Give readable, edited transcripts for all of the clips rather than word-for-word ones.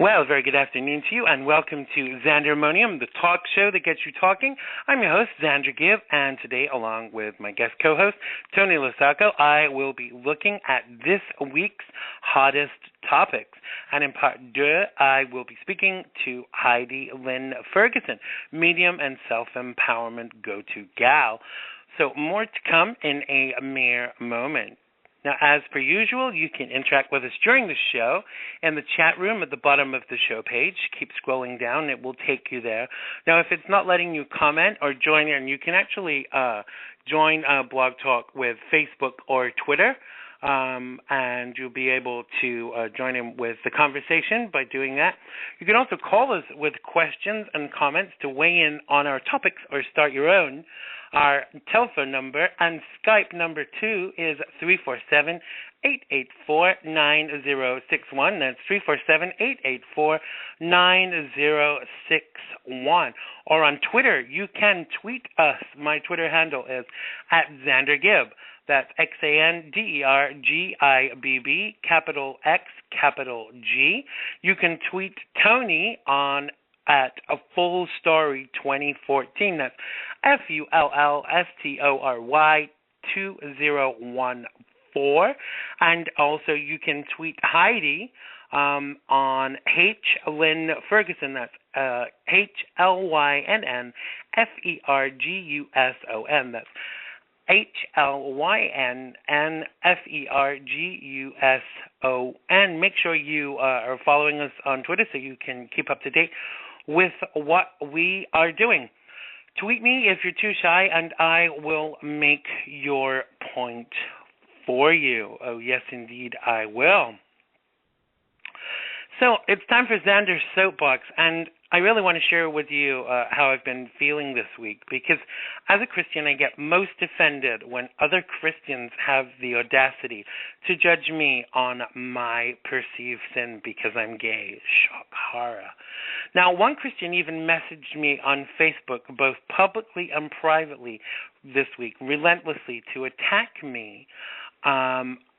Well, very good afternoon to you, and welcome to Xandermonium, the talk show that gets you talking. I'm your host, Xander Gibb, and today, along with my guest co-host, Tony Losacco, I will be looking at this week's hottest topics. And in part deux, I will be speaking to Heidi Lynn Ferguson, medium and self-empowerment go-to gal. So more to come in a mere moment. Now, as per usual, you can interact with us during the show in the chat room at the bottom of the show page. Keep scrolling down. It will take you there. Now, if it's not letting you comment or join in, you can actually join Blog Talk with Facebook or Twitter, and you'll be able to join in with the conversation by doing that. You can also call us with questions and comments to weigh in on our topics or start your own. Our telephone number and Skype number, too, is 347-884-9061. That's 347-884-9061. Or on Twitter, you can tweet us. My Twitter handle is @XanderGibb. That's XanderGibb, capital X, capital G. You can tweet Tony on at a Full Story 2014. That's FULLSTORY 2014. And also you can tweet Heidi on H. Lynn Ferguson. That's HLYNNFERGUSON. That's HLYNNFERGUSON. Make sure you are following us on Twitter so you can keep up to date with what we are doing. Tweet me if you're too shy, and I will make your point for you. Oh, yes, indeed, I will. So it's time for Xander's Soapbox, and I really want to share with you how I've been feeling this week, because as a Christian, I get most offended when other Christians have the audacity to judge me on my perceived sin because I'm gay. Shock horror. Now, one Christian even messaged me on Facebook, both publicly and privately this week, relentlessly to attack me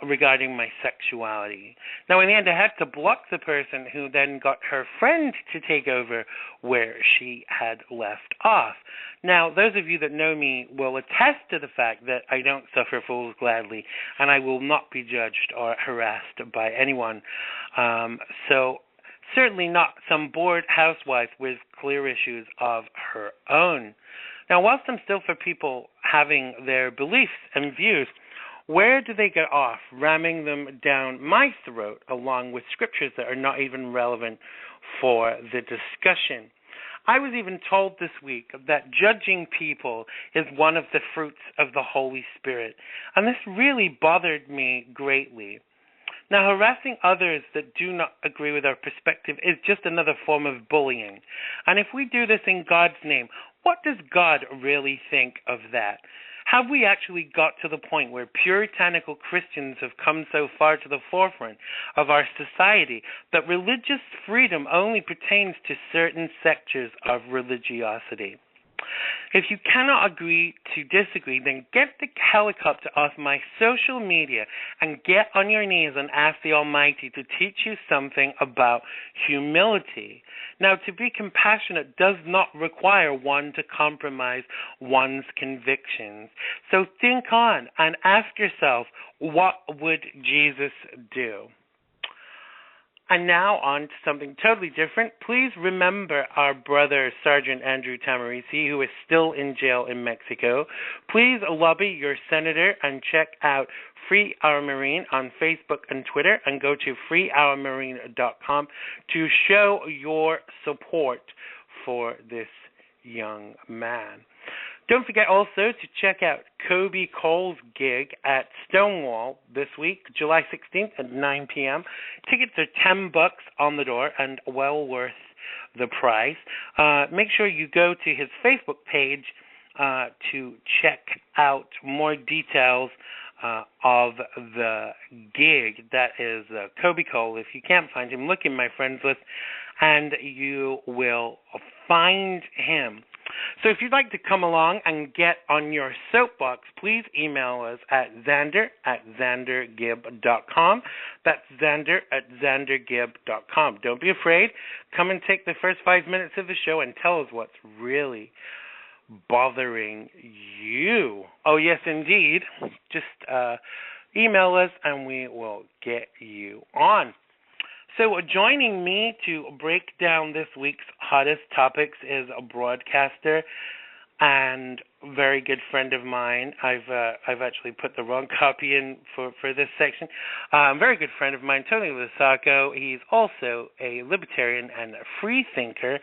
regarding my sexuality. Now, in the end, I had to block the person who then got her friend to take over where she had left off. Now, those of you that know me will attest to the fact that I don't suffer fools gladly, and I will not be judged or harassed by anyone. So certainly not some bored housewife with clear issues of her own. Now, whilst I'm still for people having their beliefs and views, where do they get off ramming them down my throat along with scriptures that are not even relevant for the discussion? I was even told this week that judging people is one of the fruits of the Holy Spirit, and this really bothered me greatly. Now, harassing others that do not agree with our perspective is just another form of bullying. And if we do this in God's name, what does God really think of that? Have we actually got to the point where puritanical Christians have come so far to the forefront of our society that religious freedom only pertains to certain sectors of religiosity? If you cannot agree to disagree, then get the helicopter off my social media and get on your knees and ask the Almighty to teach you something about humility. Now, to be compassionate does not require one to compromise one's convictions. So think on and ask yourself, what would Jesus do? And now on to something totally different. Please remember our brother, Sergeant Andrew Tamarisi, who is still in jail in Mexico. Please lobby your senator and check out Free Our Marine on Facebook and Twitter, and go to freeourmarine.com to show your support for this young man. Don't forget also to check out Kobe Cole's gig at Stonewall this week, July 16th at 9 p.m. Tickets are $10 on the door and well worth the price. Make sure you go to his Facebook page to check out more details of the gig. That is Kobe Cole. If you can't find him, look in my friends list and you will find him. So if you'd like to come along and get on your soapbox, please email us at Xander@XanderGibb.com. That's Xander@XanderGibb.com. Don't be afraid. Come and take the first 5 minutes of the show and tell us what's really bothering you. Oh, yes, indeed. Just email us and we will get you on. So joining me to break down this week's hottest topics is a broadcaster and very good friend of mine. I've actually put the wrong copy in for this section. Very good friend of mine, Tony Losacco. He's also a libertarian and a free thinker.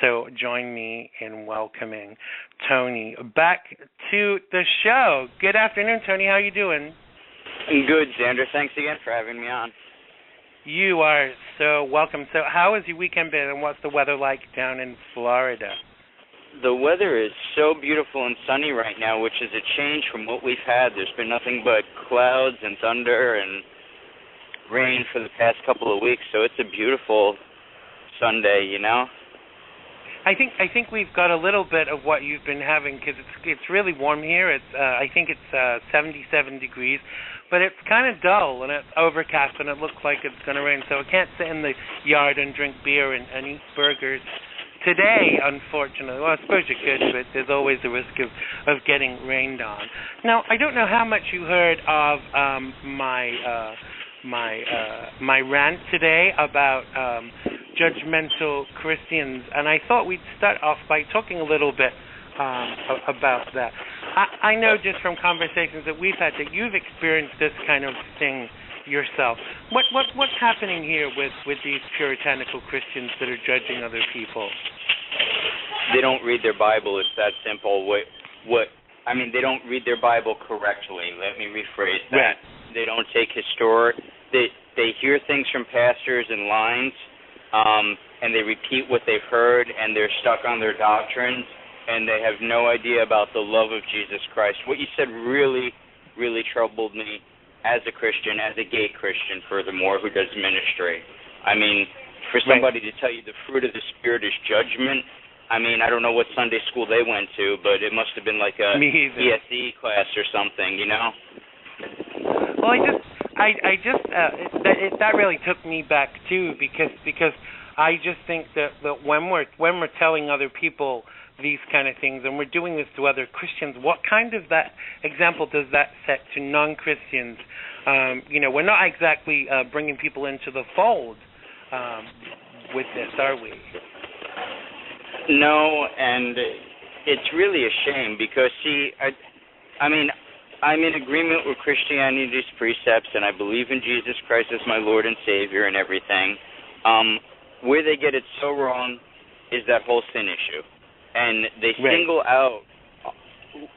So join me in welcoming Tony back to the show. Good afternoon, Tony. How are you doing? I'm good, Xander. Thanks again for having me on. You are so welcome. So how has your weekend been, and what's the weather like down in Florida? The weather is so beautiful and sunny right now, which is a change from what we've had. There's been nothing but clouds and thunder and rain for the past couple of weeks, so it's a beautiful Sunday, you know? I think we've got a little bit of what you've been having, because it's really warm here. I think it's 77 degrees, but it's kind of dull and it's overcast and it looks like it's going to rain. So I can't sit in the yard and drink beer and eat burgers today, unfortunately. Well, I suppose you could, but there's always the risk of getting rained on. Now, I don't know how much you heard of my rant today about judgmental Christians, and I thought we'd start off by talking a little bit about that. I know just from conversations that we've had that you've experienced this kind of thing yourself. What's happening here with these puritanical Christians that are judging other people? They don't read their Bible. It's that simple. They don't read their Bible correctly. Let me rephrase that. Right. They don't take They hear things from pastors and lines, and they repeat what they've heard, and they're stuck on their doctrines, and they have no idea about the love of Jesus Christ. What you said really, really troubled me as a Christian, as a gay Christian, furthermore, who does ministry. I mean, for somebody to tell you the fruit of the Spirit is judgment, I mean, I don't know what Sunday school they went to, but it must have been like a ESE class or something, you know? Well, that really took me back too, because I just think that when we're telling other people these kind of things and we're doing this to other Christians, what kind of that example does that set to non-Christians? We're not exactly bringing people into the fold with this, are we? No, and it's really a shame because, see, I'm in agreement with Christianity's precepts, and I believe in Jesus Christ as my Lord and Savior and everything. Where they get it so wrong is that whole sin issue. And they single out,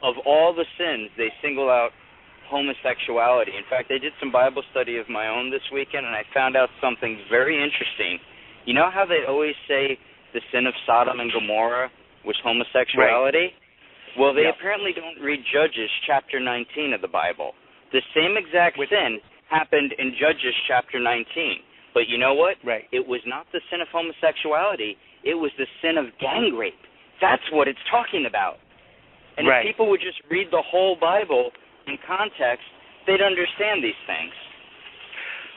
of all the sins, they single out homosexuality. In fact, I did some Bible study of my own this weekend, and I found out something very interesting. You know how they always say the sin of Sodom and Gomorrah was homosexuality? Right. Well, they apparently don't read Judges chapter 19 of the Bible. The same exact sin happened in Judges chapter 19. But you know what? Right. It was not the sin of homosexuality. It was the sin of gang rape. That's what it's talking about. And if people would just read the whole Bible in context, they'd understand these things.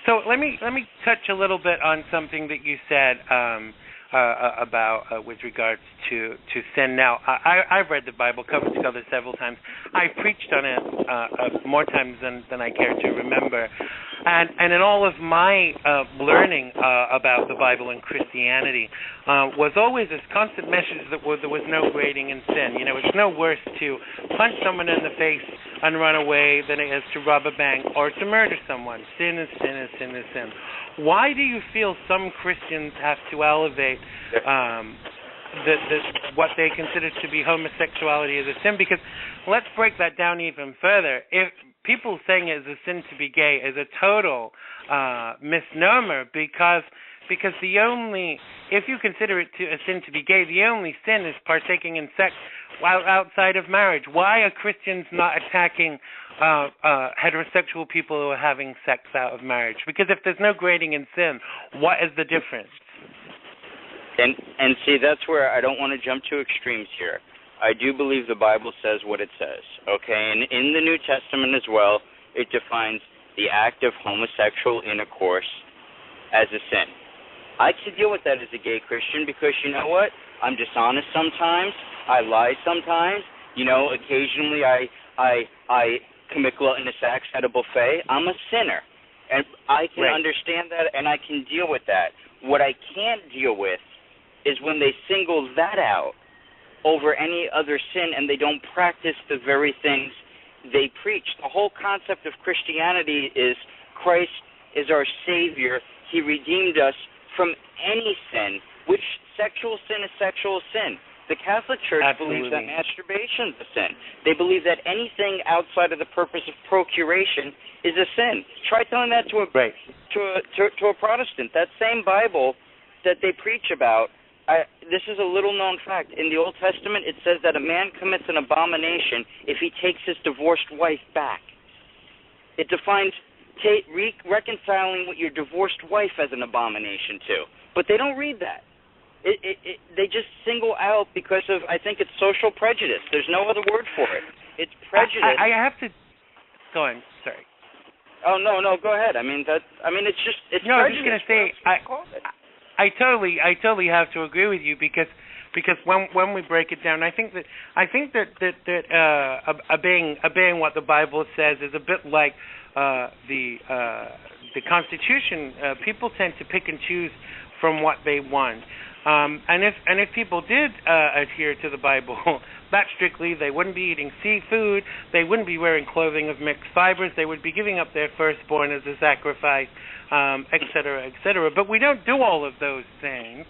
So let me touch a little bit on something that you said about with regards to sin. Now, I've read the Bible cover to cover several times. I've preached on it more times than I care to remember. And in all of my learning about the Bible and Christianity was always this constant message that there was no grading in sin. You know, it's no worse to punch someone in the face and run away than it is to rob a bank or to murder someone. Sin is sin is sin is sin. Why do you feel some Christians have to elevate what they consider to be homosexuality as a sin? Because let's break that down even further. If people saying it is a sin to be gay is a total misnomer, because if you consider it a sin to be gay, the only sin is partaking in sex while outside of marriage. Why are Christians not attacking heterosexual people who are having sex out of marriage? Because if there's no grading in sin, what is the difference? And see, that's where I don't want to jump to extremes here. I do believe the Bible says what it says, okay? And in the New Testament as well, it defines the act of homosexual intercourse as a sin. I can deal with that as a gay Christian because, you know what? I'm dishonest sometimes. I lie sometimes. You know, occasionally I commit gluttonous acts at a buffet. I'm a sinner. And I can understand that, and I can deal with that. What I can't deal with is when they single that out over any other sin and they don't practice the very things they preach. The whole concept of Christianity is Christ is our Savior. He redeemed us from any sin, which sexual sin is sexual sin. The Catholic Church believes that masturbation is a sin. They believe that anything outside of the purpose of procreation is a sin. Try telling that to a Protestant. That same Bible that they preach about, this is a little-known fact. In the Old Testament, it says that a man commits an abomination if he takes his divorced wife back. It defines reconciling with your divorced wife as an abomination, too. But they don't read that. They just single out because of, I think it's social prejudice. There's no other word for it. It's prejudice. I have to go on. Sorry. Oh, no, go ahead. it's prejudice. No, I was just going to say, I totally have to agree with you because when we break it down, I think that obeying what the Bible says is a bit like the Constitution. People tend to pick and choose from what they want, and if people did adhere to the Bible, that strictly, they wouldn't be eating seafood, they wouldn't be wearing clothing of mixed fibers, they would be giving up their firstborn as a sacrifice, et cetera, et cetera. But we don't do all of those things.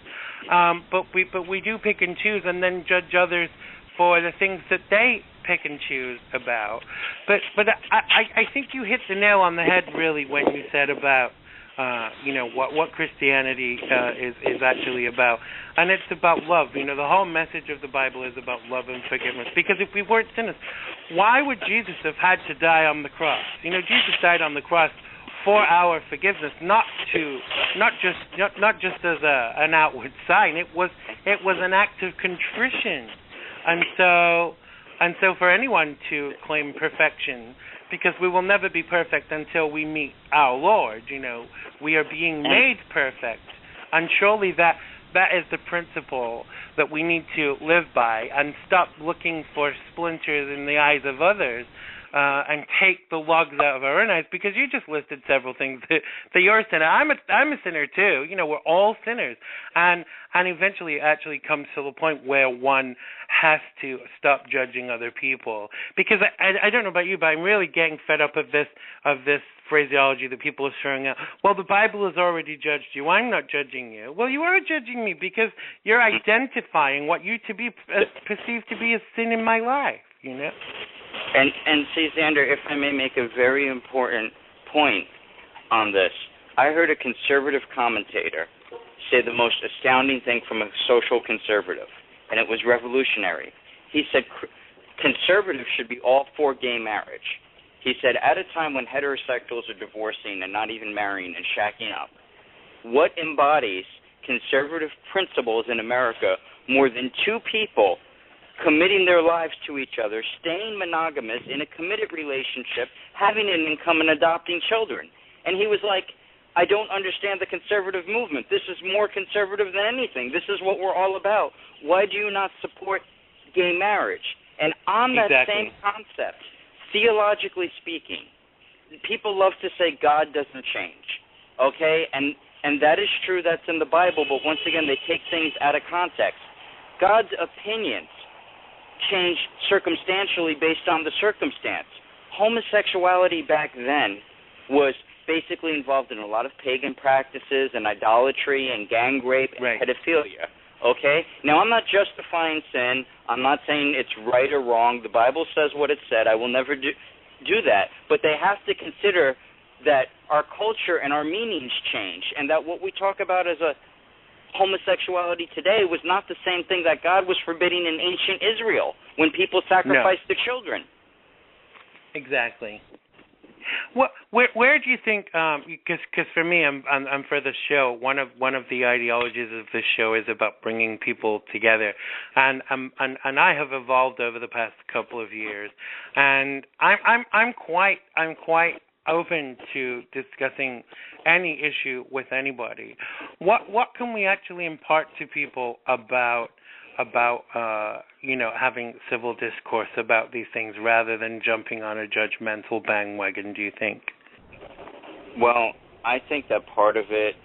But we do pick and choose and then judge others for the things that they pick and choose about. But I think you hit the nail on the head really when you said about what Christianity is actually about, and it's about love. The whole message of the Bible is about love and forgiveness. Because if we weren't sinners, why would Jesus have had to die on the cross? Jesus died on the cross for our forgiveness, not just as an outward sign. It was an act of contrition, and so for anyone to claim perfection, because we will never be perfect until we meet our Lord. We are being made perfect, and surely that is the principle that we need to live by, and stop looking for splinters in the eyes of others. And take the logs out of our own eyes, because you just listed several things that you're a sinner. I'm a sinner too. We're all sinners, and eventually it actually comes to the point where one has to stop judging other people. Because I don't know about you, but I'm really getting fed up of this phraseology that people are throwing out. Well, the Bible has already judged you. I'm not judging you. Well, you are judging me because you're identifying what you to be perceived to be a sin in my life. And see, Xander, if I may make a very important point on this, I heard a conservative commentator say the most astounding thing from a social conservative, and it was revolutionary. He said conservatives should be all for gay marriage. He said at a time when heterosexuals are divorcing and not even marrying and shacking up, what embodies conservative principles in America more than two people committing their lives to each other, staying monogamous in a committed relationship, having an income and adopting children? And he was like, I don't understand the conservative movement. This is more conservative than anything. This is what we're all about. Why do you not support gay marriage? And on that same concept, theologically speaking, people love to say God doesn't change, okay? And that is true, that's in the Bible, but once again, they take things out of context. God's opinions change circumstantially based on the circumstance. Homosexuality back then was basically involved in a lot of pagan practices and idolatry and gang rape and pedophilia. Okay? Now, I'm not justifying sin. I'm not saying it's right or wrong. The Bible says what it said. I will never do that. But they have to consider that our culture and our meanings change, and that what we talk about as a homosexuality today was not the same thing that God was forbidding in ancient Israel when people sacrificed their children. Exactly. Where do you think? Because for me, I'm for the show. One of the ideologies of this show is about bringing people together, and I have evolved over the past couple of years, and I'm quite open to discussing any issue with anybody. What can we actually impart to people about having civil discourse about these things rather than jumping on a judgmental bandwagon, do you think? Well, I think that part of it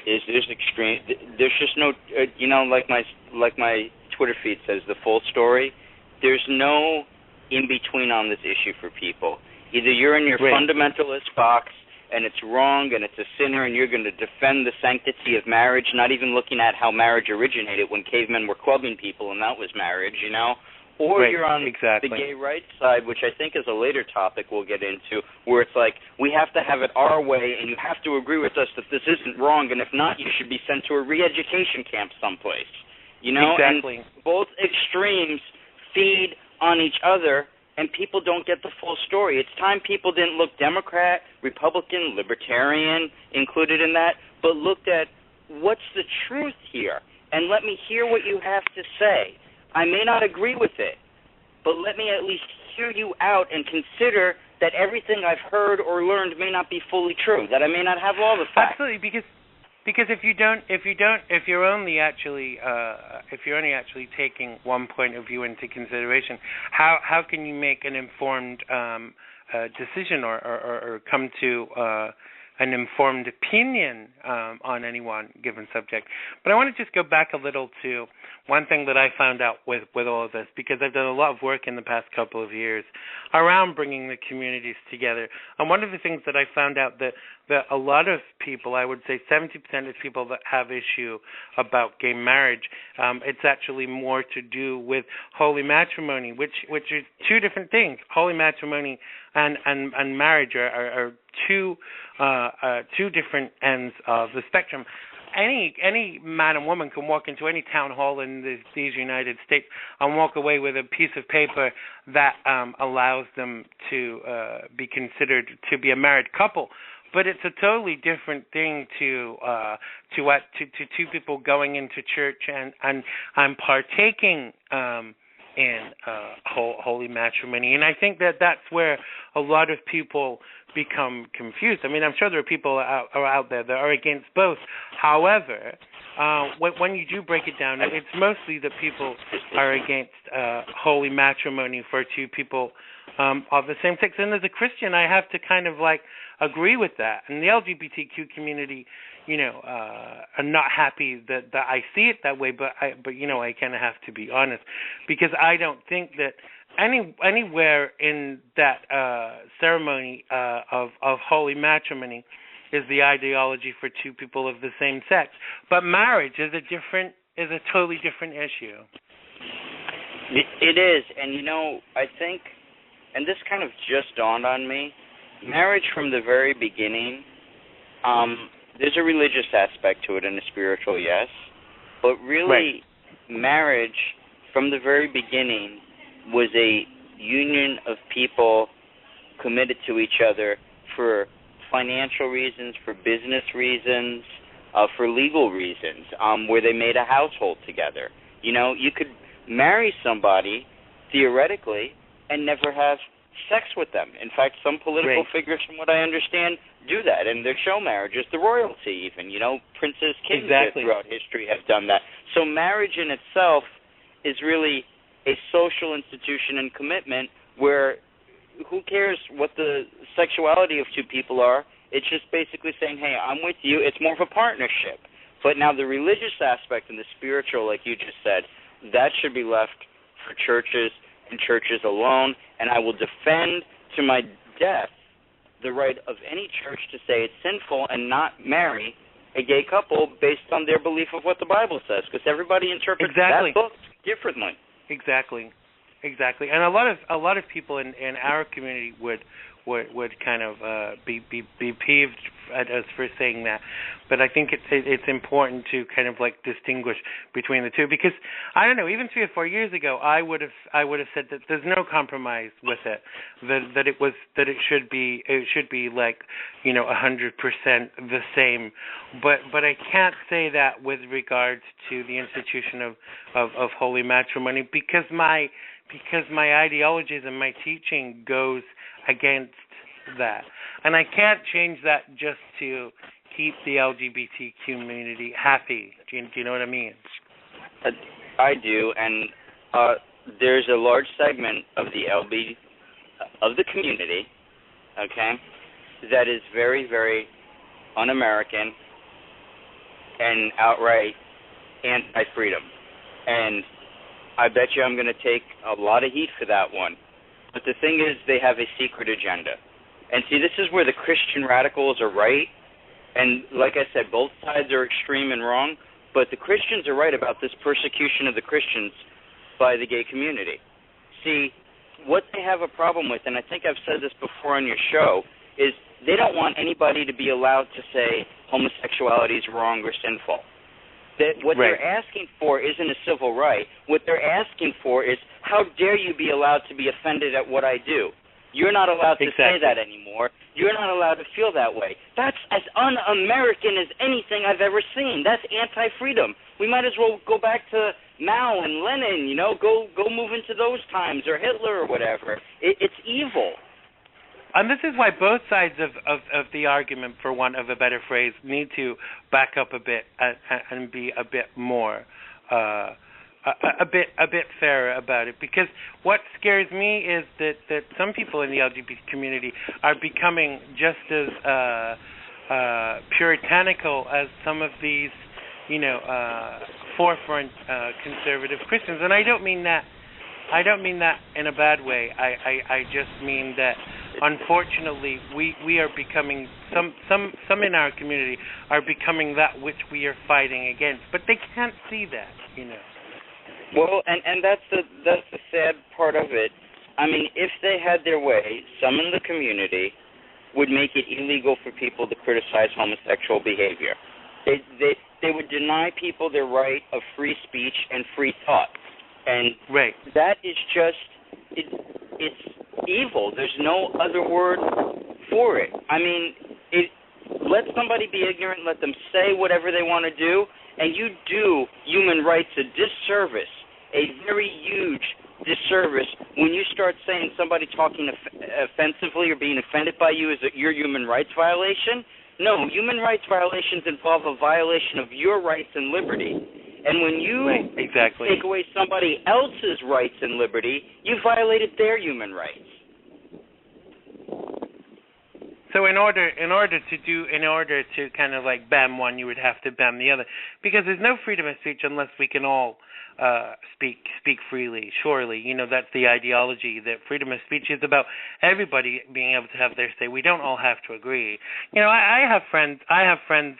is there's extreme. There's just no, like my Twitter feed says, the full story. There's no in between on this issue for people. Either you're in your fundamentalist box and it's wrong and it's a sinner and you're going to defend the sanctity of marriage, not even looking at how marriage originated when cavemen were clubbing people and that was marriage, Or you're on the gay rights side, which I think is a later topic we'll get into, where it's like, we have to have it our way and you have to agree with us that this isn't wrong, and if not, you should be sent to a re-education camp someplace. Exactly. And both extremes feed on each other, and people don't get the full story. It's time people didn't look Democrat, Republican, Libertarian included in that, but looked at what's the truth here, and let me hear what you have to say. I may not agree with it, but let me at least hear you out and consider that everything I've heard or learned may not be fully true, that I may not have all the facts. Absolutely, because if you're only actually taking one point of view into consideration, how can you make an informed decision or come to an informed opinion on any one given subject? But I want to just go back a little to one thing that I found out with all of this, because I've done a lot of work in the past couple of years around bringing the communities together. And one of the things that I found out that a lot of people, I would say 70% of people that have issue about gay marriage, it's actually more to do with holy matrimony, which are two different things. Holy matrimony and marriage are two different ends of the spectrum. Any man and woman can walk into any town hall in these United States and walk away with a piece of paper that allows them to be considered to be a married couple. But it's a totally different thing to two people going into church and partaking in holy matrimony. And I think that's where a lot of people become confused. I mean, I'm sure there are people out there that are against both. However, when you do break it down, it's mostly that people are against holy matrimony for two people of the same sex. And as a Christian, I have to kind of agree with that. And the LGBTQ community, are not happy that I see it that way, but I kind of have to be honest, because I don't think that anywhere in that ceremony of holy matrimony is the ideology for two people of the same sex. But marriage is a totally different issue. It is, and I think, and this kind of just dawned on me, marriage from the very beginning, there's a religious aspect to it and a spiritual, yes, but really marriage from the very beginning was a union of people committed to each other for financial reasons, for business reasons, for legal reasons, where they made a household together. You could marry somebody, theoretically, and never have sex with them. In fact, some political figures, from what I understand, do that, and their show marriages, the royalty even, princes, kings throughout history have done that. So marriage in itself is really a social institution and commitment where who cares what the sexuality of two people are? It's just basically saying, hey, I'm with you. It's more of a partnership. But now the religious aspect and the spiritual, like you just said, that should be left for churches and churches alone, and I will defend to my death the right of any church to say it's sinful and not marry a gay couple based on their belief of what the Bible says, because everybody interprets that book differently. Exactly, and a lot of people in our community would would kind of be peeved at us for saying that. But I think it's important to kind of like distinguish between the two, because I don't know, even 3 or 4 years ago, I would have said that there's no compromise with it, that it should be like 100% the same. But I can't say that with regards to the institution of holy matrimony, because my ideologies and my teaching goes against that. And I can't change that just to keep the LGBT community happy. Do you know what I mean? I do, and there's a large segment of the community, okay, that is very, very un-American and outright anti-freedom. And I bet you I'm going to take a lot of heat for that one. But the thing is, they have a secret agenda. And see, this is where the Christian radicals are right. And like I said, both sides are extreme and wrong. But the Christians are right about this persecution of the Christians by the gay community. See, what they have a problem with, and I think I've said this before on your show, is they don't want anybody to be allowed to say homosexuality is wrong or sinful. What right. they're asking for isn't a civil right. What they're asking for is, how dare you be allowed to be offended at what I do? You're not allowed to say that anymore. You're not allowed to feel that way. That's as un-American as anything I've ever seen. That's anti-freedom. We might as well go back to Mao and Lenin, go move into those times, or Hitler or whatever. It's evil. And this is why both sides of the argument, for want of a better phrase, need to back up a bit and be a bit more, a bit fairer about it. Because what scares me is that some people in the LGBT community are becoming just as puritanical as some of these, forefront conservative Christians. And I don't mean that in a bad way. I just mean that, unfortunately, we are becoming, some in our community are becoming that which we are fighting against, but they can't see that, Well, and that's the sad part of it. I mean, if they had their way, some in the community would make it illegal for people to criticize homosexual behavior. They would deny people their right of free speech and free thought. And right. That is just, it's evil. There's no other word for it. I mean, let somebody be ignorant, let them say whatever they want to do, and you do human rights a disservice, a very huge disservice, when you start saying somebody talking offensively or being offended by you is your human rights violation. No, human rights violations involve a violation of your rights and liberty. And when you take away somebody else's rights and liberty, you violated their human rights. So in order to kind of like ban one, you would have to ban the other, because there's no freedom of speech unless we can all speak freely. Surely, that's the ideology, that freedom of speech is about everybody being able to have their say. We don't all have to agree. I have friends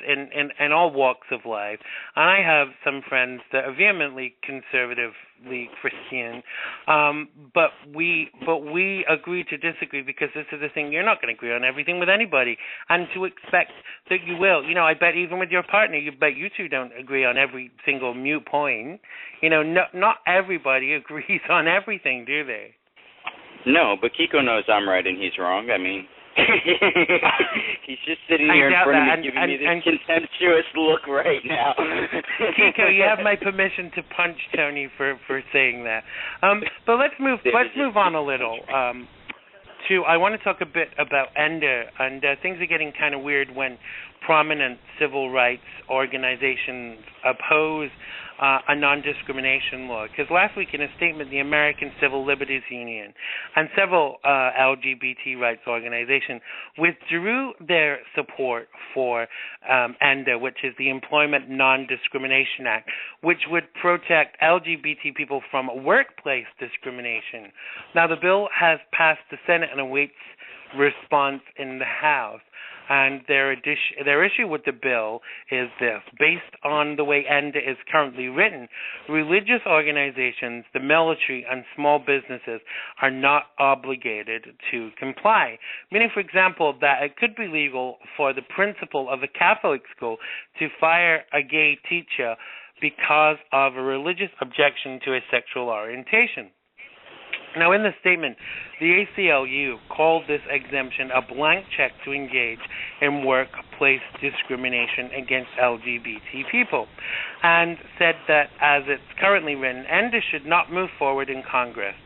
in all walks of life, and I have some friends that are vehemently conservatively Christian, but we agree to disagree, because this is the thing, you're not going to agree on everything with anybody, and to expect that you will. I bet even with your partner, you two don't agree on every single mute point. Not everybody agrees on everything, do they? No, but Kiko knows I'm right and he's wrong. I mean, he's just sitting here in front of me giving me this contemptuous look right now. Kiko, you have my permission to punch Tony for saying that. But let's move on a little. I want to talk a bit about Xander, and things are getting kind of weird when prominent civil rights organizations oppose a non-discrimination law. Because last week, in a statement, the American Civil Liberties Union and several LGBT rights organizations withdrew their support for ENDA, which is the Employment Non-Discrimination Act, which would protect LGBT people from workplace discrimination. Now, the bill has passed the Senate and awaits response in the House. And their issue with the bill is this. Based on the way ENDA is currently written, religious organizations, the military, and small businesses are not obligated to comply. Meaning, for example, that it could be legal for the principal of a Catholic school to fire a gay teacher because of a religious objection to a sexual orientation. Now, in the statement, the ACLU called this exemption a blank check to engage in workplace discrimination against LGBT people, and said that, as it's currently written, ENDA should not move forward in Congress.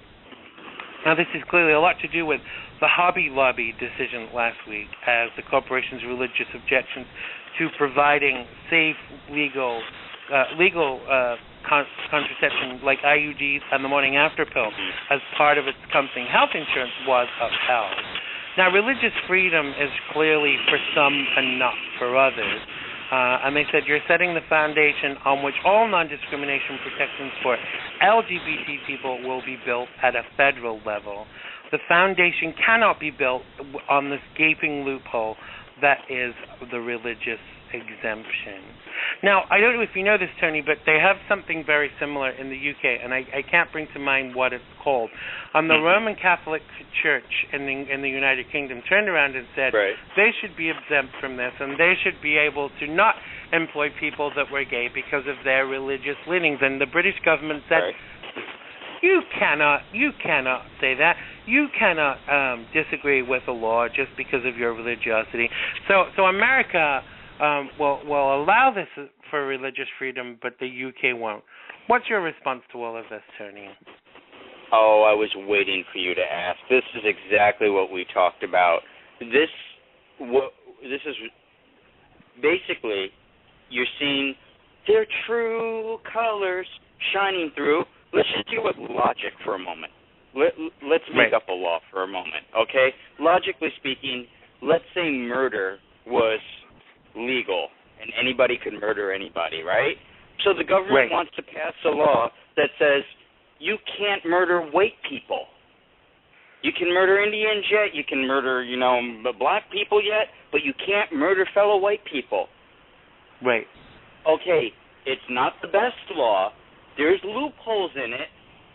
Now, this is clearly a lot to do with the Hobby Lobby decision last week, as the corporation's religious objections to providing safe, legal contraception like IUDs and the morning after pill as part of its company health insurance was upheld. Now, religious freedom is clearly for some and not for others. And they said you're setting the foundation on which all non-discrimination protections for LGBT people will be built at a federal level. The foundation cannot be built on this gaping loophole that is the religious exemption. Now, I don't know if you know this, Tony, but they have something very similar in the UK, and I can't bring to mind what it's called. The Roman Catholic Church in the United Kingdom turned around and said they should be exempt from this, and they should be able to not employ people that were gay because of their religious leanings. And the British government said, you cannot say that. You cannot disagree with the law just because of your religiosity. So America will allow this for religious freedom, but the UK won't. What's your response to all of this, Tony? Oh, I was waiting for you to ask. This is exactly what we talked about. This is basically, you're seeing their true colors shining through. Let's just deal with logic for a moment. Let's make up a law for a moment, okay? Logically speaking, let's say murder was legal and anybody could murder anybody, right? So the government wants to pass a law that says you can't murder white people. You can murder Indians yet, you can murder, black people yet, but you can't murder fellow white people. Right. Okay, it's not the best law. There's loopholes in it.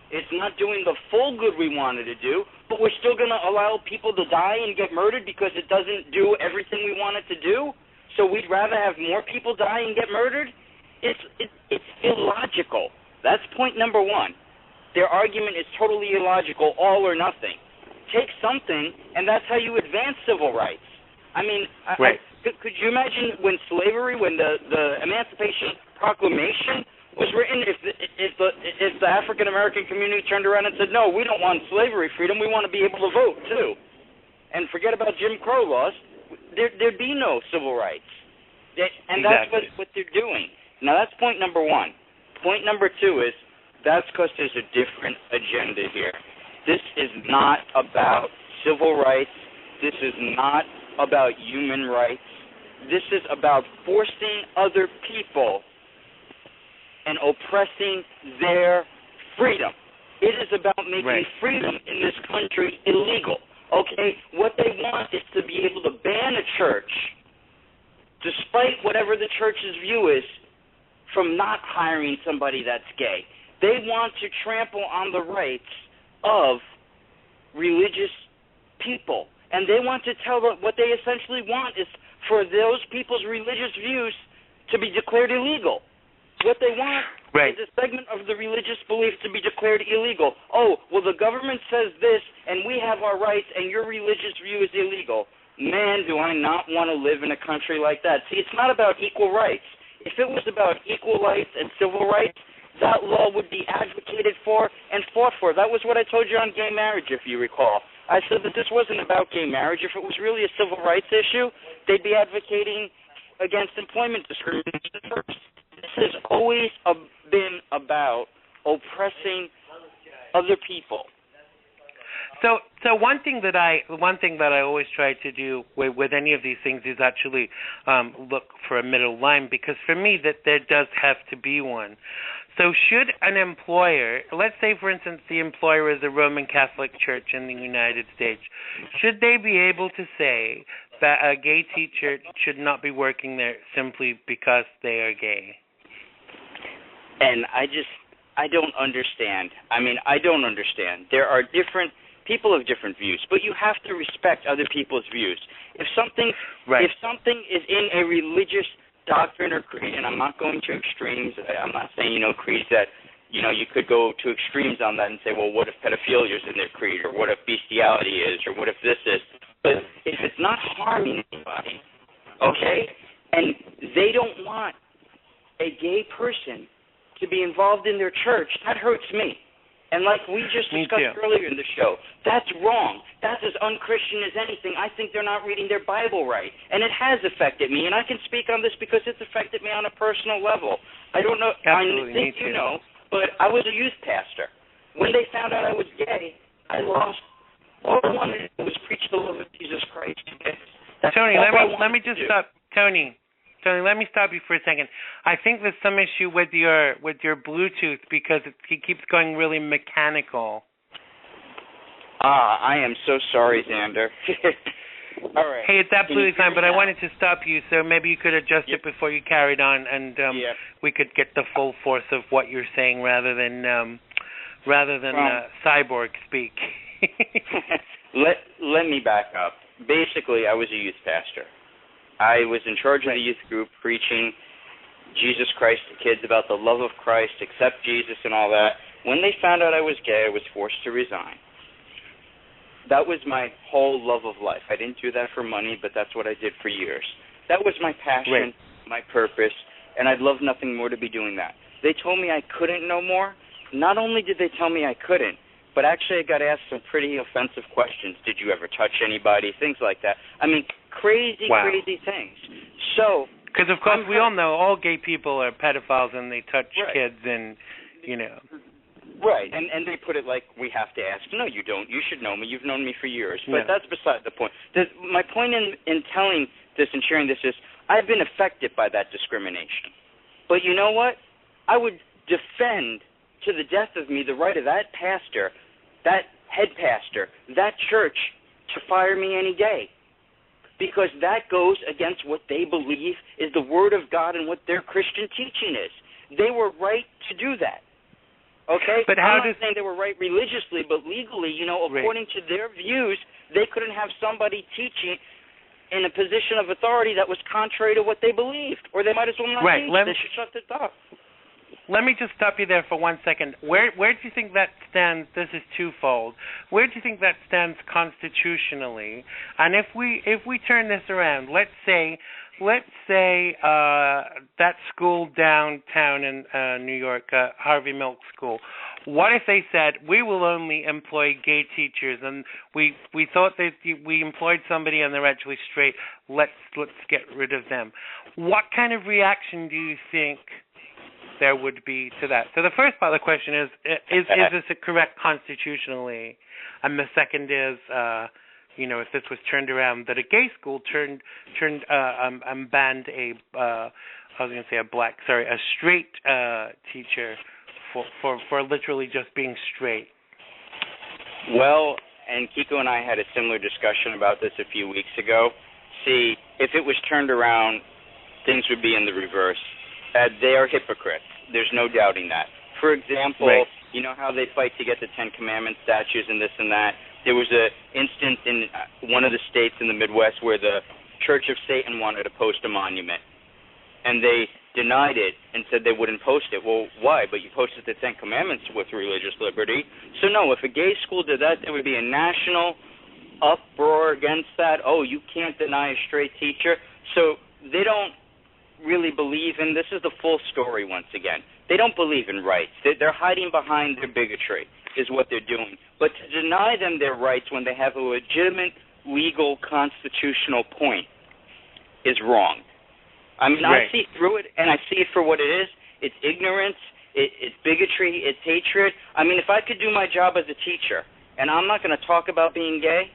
It's not doing the full good we wanted to do, but we're still going to allow people to die and get murdered because it doesn't do everything we want it to do? So we'd rather have more people die and get murdered? It's illogical. That's point number one. Their argument is totally illogical, all or nothing. Take something, and that's how you advance civil rights. I mean, could you imagine when the Emancipation Proclamation was written, if the African American community turned around and said, no, we don't want slavery freedom, we want to be able to vote too, and forget about Jim Crow laws, there'd be no civil rights. And that's what they're doing. Now, that's point number one. Point number two is that's because there's a different agenda here. This is not about civil rights. This is not about human rights. This is about forcing other people and oppressing their freedom. It is about making freedom in this country illegal. Okay? What they want is to be able to ban a church, despite whatever the church's view is, from not hiring somebody that's gay. They want to trample on the rights of religious people. And they want to tell them what they essentially want is for those people's religious views to be declared illegal. What they want is a segment of the religious belief to be declared illegal. Oh, well, the government says this, and we have our rights, and your religious view is illegal. Man, do I not want to live in a country like that. See, it's not about equal rights. If it was about equal rights and civil rights, that law would be advocated for and fought for. That was what I told you on gay marriage, if you recall. I said that this wasn't about gay marriage. If it was really a civil rights issue, they'd be advocating against employment discrimination first. This has always been about oppressing other people. So one thing that I always try to do with any of these things is actually look for a middle line, because for me that there does have to be one. So should an employer, let's say for instance the employer is a Roman Catholic Church in the United States, should they be able to say that a gay teacher should not be working there simply because they are gay. And I don't understand. I don't understand. There are different people have different views, but you have to respect other people's views. If something is in a religious doctrine or creed, and I'm not going to extremes. I'm not saying, creeds that, you could go to extremes on that and say, well, what if pedophilia is in their creed, or what if bestiality is, or what if this is? But if it's not harming anybody, okay, and they don't want a gay person to be involved in their church, that hurts me. And like we just discussed earlier in the show, that's wrong. That's as unchristian as anything. I think they're not reading their Bible right. And it has affected me, and I can speak on this because it's affected me on a personal level. I don't know. Absolutely, I think you know, but I was a youth pastor. When they found out I was gay, I lost. All I wanted to do was preach the love of Jesus Christ. Tony, let me just stop. Tony, let me stop you for a second. I think there's some issue with your Bluetooth because it keeps going really mechanical. I am so sorry, Xander. All right. Hey, it's absolutely fine, but I wanted to stop you, so maybe you could adjust it before you carried on, and we could get the full force of what you're saying rather than cyborg speak. Let me back up. Basically, I was a youth pastor. I was in charge of the youth group preaching Jesus Christ to kids about the love of Christ, accept Jesus and all that. When they found out I was gay, I was forced to resign. That was my whole love of life. I didn't do that for money, but that's what I did for years. That was my passion, my purpose, and I'd love nothing more to be doing that. They told me I couldn't no more. Not only did they tell me I couldn't, but actually I got asked some pretty offensive questions. Did you ever touch anybody? Things like that. Crazy things. So, because of course we all know all gay people are pedophiles and they touch kids and, Right, and they put it like we have to ask. No, you don't. You should know me. You've known me for years. But that's beside the point. My point in telling this and sharing this is I've been affected by that discrimination. But you know what? I would defend to the death of me the right of that pastor, that head pastor, that church to fire me any day. Because that goes against what they believe is the Word of God and what their Christian teaching is. They were right to do that. Okay? But I'm not saying they were right religiously, but legally, according to their views, they couldn't have somebody teaching in a position of authority that was contrary to what they believed. Or they might as well not teach. They should shut it off. Let me just stop you there for 1 second. Where do you think that stands? This is twofold. Where do you think that stands constitutionally? And if we turn this around, let's say that school downtown in New York, Harvey Milk School. What if they said we will only employ gay teachers, and we thought that we employed somebody and they're actually straight? Let's get rid of them. What kind of reaction do you think there would be to that? So the first part of the question is this correct constitutionally? And the second is, if this was turned around, that a gay school banned a straight teacher for literally just being straight. Well, and Kiko and I had a similar discussion about this a few weeks ago. See, if it was turned around, things would be in the reverse. They are hypocrites. There's no doubting that. For example, you know how they fight to get the Ten Commandments statues and this and that? There was an instance in one of the states in the Midwest where the Church of Satan wanted to post a monument. And they denied it and said they wouldn't post it. Well, why? But you posted the Ten Commandments with religious liberty. So no, if a gay school did that, there would be a national uproar against that. Oh, you can't deny a straight teacher. So they don't really believe in, this is the full story once again. They don't believe in rights. They're hiding behind their bigotry is what they're doing. But to deny them their rights when they have a legitimate, legal, constitutional point is wrong. I see through it, and I see it for what it is. It's ignorance, it's bigotry, it's hatred. If I could do my job as a teacher, and I'm not going to talk about being gay,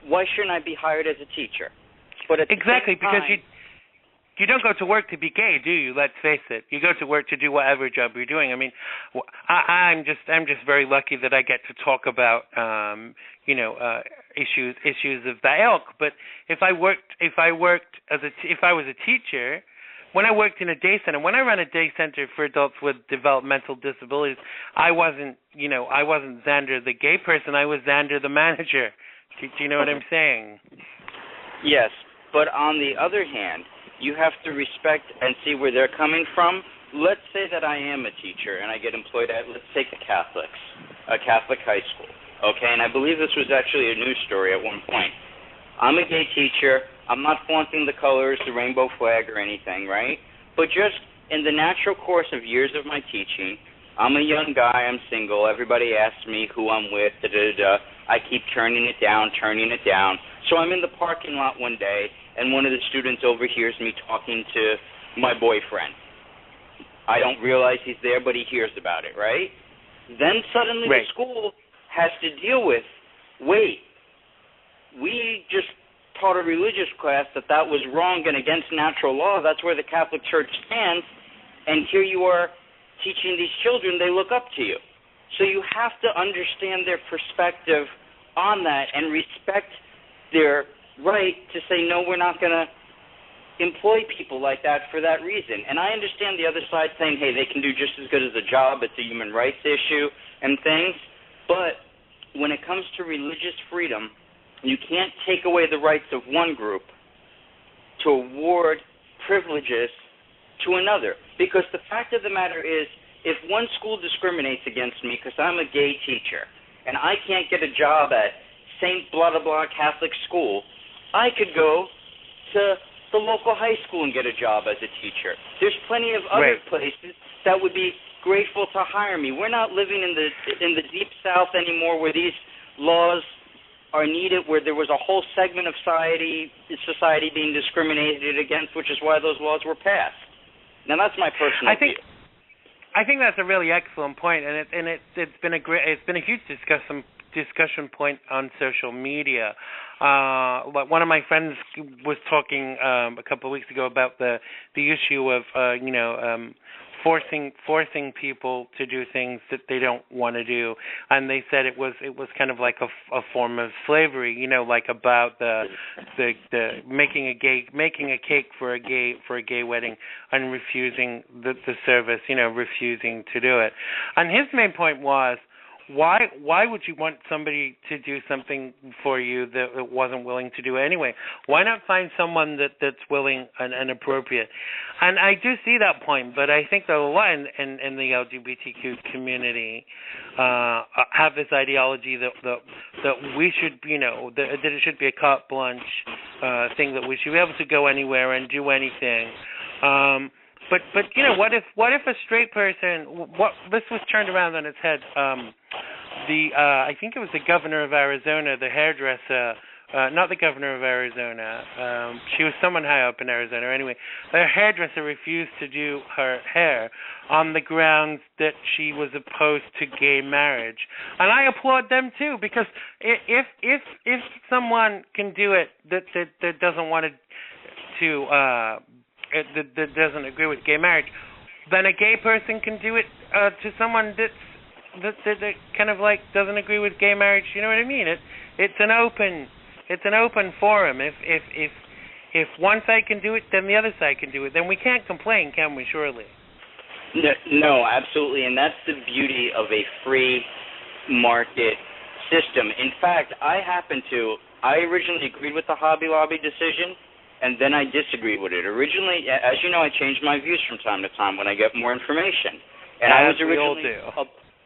why shouldn't I be hired as a teacher? But at exactly, because you don't go to work to be gay, do you? Let's face it. You go to work to do whatever job you're doing. I'm just very lucky that I get to talk about issues of that ilk. But if I was a teacher, when I worked in a day center, when I ran a day center for adults with developmental disabilities, I wasn't Xander the gay person. I was Xander the manager. Do you know what I'm saying? Yes, but on the other hand, you have to respect and see where they're coming from. Let's say that I am a teacher and I get employed at, let's take the Catholics, a Catholic high school, okay? And I believe this was actually a news story at one point. I'm a gay teacher. I'm not flaunting the colors, the rainbow flag, or anything, right? But just in the natural course of years of my teaching, I'm a young guy, I'm single, everybody asks me who I'm with, da-da-da-da. I keep turning it down. So I'm in the parking lot one day, and one of the students overhears me talking to my boyfriend. I don't realize he's there, but he hears about it, right? Then suddenly Right. the school has to deal with, wait, we just taught a religious class that was wrong and against natural law. That's where the Catholic Church stands, and here you are teaching these children, they look up to you. So you have to understand their perspective on that and respect their right to say, no, we're not going to employ people like that for that reason. And I understand the other side saying, hey, they can do just as good as a job, it's a human rights issue and things, but when it comes to religious freedom, you can't take away the rights of one group to award privileges to another. Because the fact of the matter is, if one school discriminates against me because I'm a gay teacher and I can't get a job at St. Blah, blah, blah Catholic school, I could go to the local high school and get a job as a teacher. There's plenty of other places that would be grateful to hire me. We're not living in the deep South anymore where these laws are needed, where there was a whole segment of society being discriminated against, which is why those laws were passed. Now that's my personal view. I think that's a really excellent point, and it's been a huge discussion point on social media. One of my friends was talking a couple of weeks ago about the issue of forcing people to do things that they don't want to do, and they said it was kind of like a form of slavery, like about the making a cake for a gay wedding and refusing the service, refusing to do it. And his main point was, why would you want somebody to do something for you that wasn't willing to do it anyway? Why not find someone that's willing and appropriate? And I do see that point, but I think that a lot in the LGBTQ community have this ideology that we should, that it should be a carte blanche thing, that we should be able to go anywhere and do anything. But what if a straight person? This was turned around on its head. I think it was the governor of Arizona, the hairdresser, not the governor of Arizona. She was someone high up in Arizona. Anyway, the hairdresser refused to do her hair on the grounds that she was opposed to gay marriage, and I applaud them too, because if someone can do it that doesn't want to that doesn't agree with gay marriage, then a gay person can do it to someone that kind of like doesn't agree with gay marriage. You know what I mean? It's an open forum. If one side can do it, then the other side can do it. Then we can't complain, can we? Surely. No, absolutely, and that's the beauty of a free market system. In fact, I originally agreed with the Hobby Lobby decision, and then I disagreed with it. Originally, as you know, I change my views from time to time when I get more information. And I was originally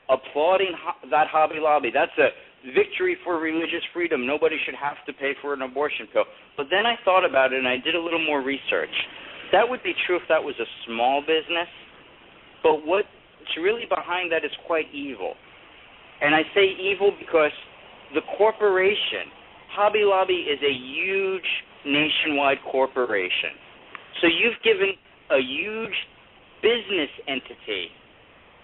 applauding that Hobby Lobby. That's a victory for religious freedom. Nobody should have to pay for an abortion pill. But then I thought about it, and I did a little more research. That would be true if that was a small business, but what's really behind that is quite evil. And I say evil because the corporation, Hobby Lobby, is a huge nationwide corporation. So you've given a huge business entity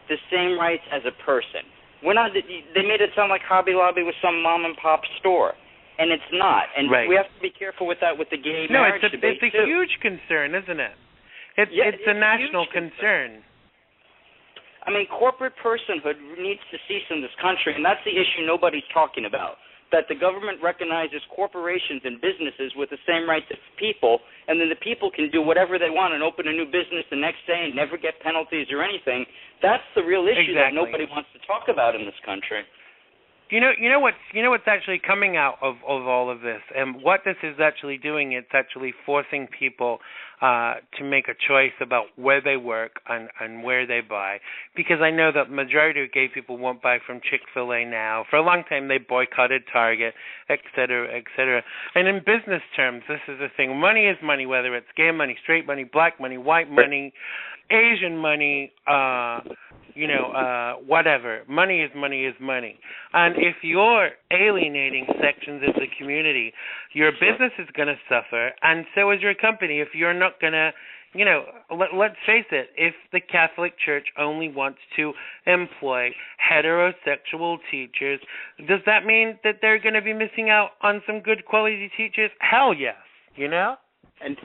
the same rights as a person. They made it sound like Hobby Lobby was some mom and pop store, and it's not. And we have to be careful with that with the gay marriage debate. It's a huge concern, isn't it? It's a national concern. I mean, corporate personhood needs to cease in this country, and that's the issue nobody's talking about. that the government recognizes corporations and businesses with the same rights as people, and then the people can do whatever they want and open a new business the next day and never get penalties or anything. That's the real issue that nobody wants to talk about in this country. You know what's actually coming out of all of this, and what this is actually doing. It's actually forcing people to make a choice about where they work and where they buy. Because I know that majority of gay people won't buy from Chick-fil-A now. For a long time, they boycotted Target, et cetera, et cetera. And in business terms, this is the thing: money is money, whether it's gay money, straight money, black money, white money, Asian money. Whatever. Money is money is money. And if you're alienating sections of the community, your business is going to suffer, and so is your company. If you're not going to, let's face it, if the Catholic Church only wants to employ heterosexual teachers, does that mean that they're going to be missing out on some good quality teachers? Hell yes, And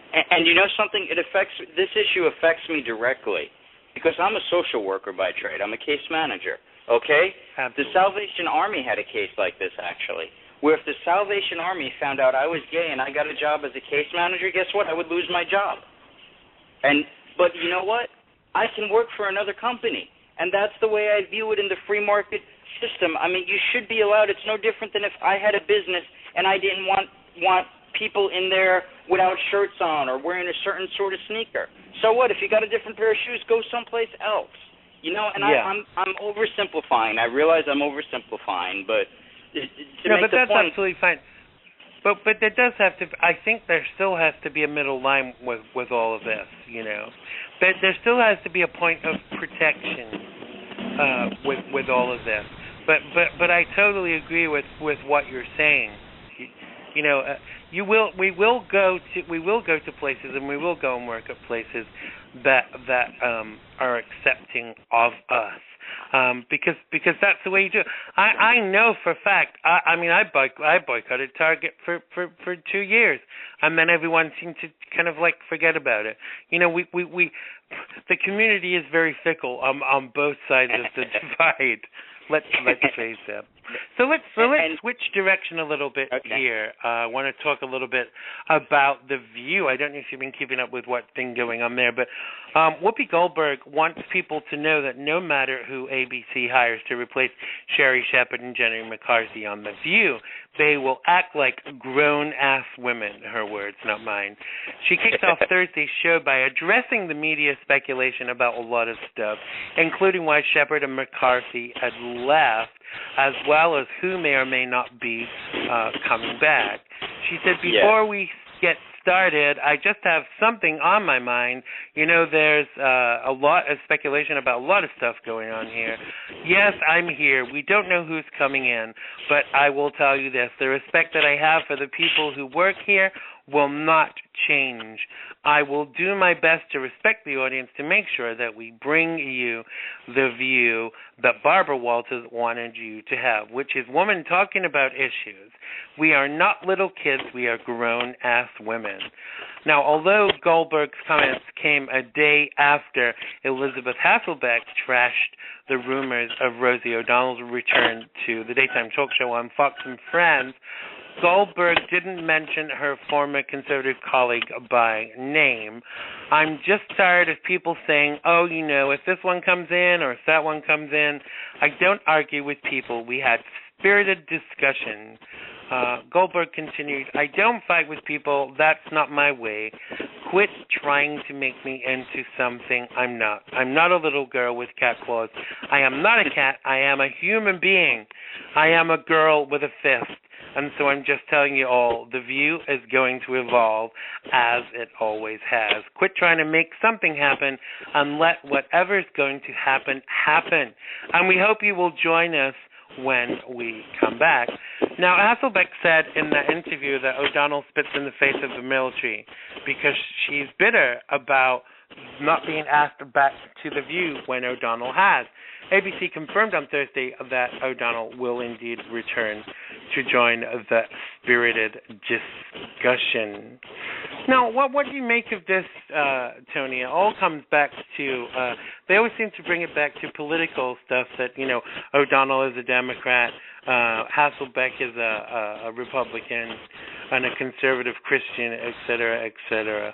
you know something? This issue affects me directly. Because I'm a social worker by trade. I'm a case manager, okay? Absolutely. The Salvation Army had a case like this, actually, where if the Salvation Army found out I was gay and I got a job as a case manager, guess what? I would lose my job. But you know what? I can work for another company, and that's the way I view it in the free market system. I mean, you should be allowed. It's no different than if I had a business and I didn't want people in there without shirts on or wearing a certain sort of sneaker. So what? If you got a different pair of shoes, go someplace else. I'm oversimplifying. I realize I'm oversimplifying, but that's absolutely fine. But there does have to. I think there still has to be a middle line with all of this. But there still has to be a point of protection with all of this. But I totally agree with what you're saying. We will go to places, and we will go and work at places that are accepting of us, because that's the way you do it. I know for a fact. I boycotted Target for 2 years, and then everyone seemed to kind of like forget about it. We the community is very fickle on both sides of the divide. Let's face it. So let's switch direction a little bit here. I want to talk a little bit about The View. I don't know if you've been keeping up with what's been going on there, but Whoopi Goldberg wants people to know that no matter who ABC hires to replace Sherry Shepherd and Jenny McCarthy on The View, they will act like grown-ass women, her words, not mine. She kicked off Thursday's show by addressing the media speculation about a lot of stuff, including why Shepherd and McCarthy had left, as well as who may or may not be coming back. She said, before we get started, I just have something on my mind. There's a lot of speculation about a lot of stuff going on here. Yes, I'm here. We don't know who's coming in, but I will tell you this. The respect that I have for the people who work here will not change. I will do my best to respect the audience to make sure that we bring you the view that Barbara Walters wanted you to have, which is women talking about issues. We are not little kids. We are grown-ass women. Now, although Goldberg's comments came a day after Elizabeth Hasselbeck trashed the rumors of Rosie O'Donnell's return to the daytime talk show on Fox and Friends, Goldberg didn't mention her former conservative colleague by name. I'm just tired of people saying, if this one comes in or if that one comes in. I don't argue with people. We had spirited discussion. Goldberg continued, I don't fight with people. That's not my way. Quit trying to make me into something I'm not. I'm not a little girl with cat claws. I am not a cat. I am a human being. I am a girl with a fist. And so I'm just telling you all, The View is going to evolve as it always has. Quit trying to make something happen and let whatever is going to happen, happen. And we hope you will join us when we come back. Now, Hasselbeck said in that interview that O'Donnell spits in the face of the military because she's bitter about not being asked back to The View when O'Donnell has. ABC confirmed on Thursday that O'Donnell will indeed return to join the spirited discussion. Now, what do you make of this, Tony? It all comes back to, they always seem to bring it back to political stuff that, O'Donnell is a Democrat, Hasselbeck is a Republican, and a conservative Christian, et cetera, et cetera.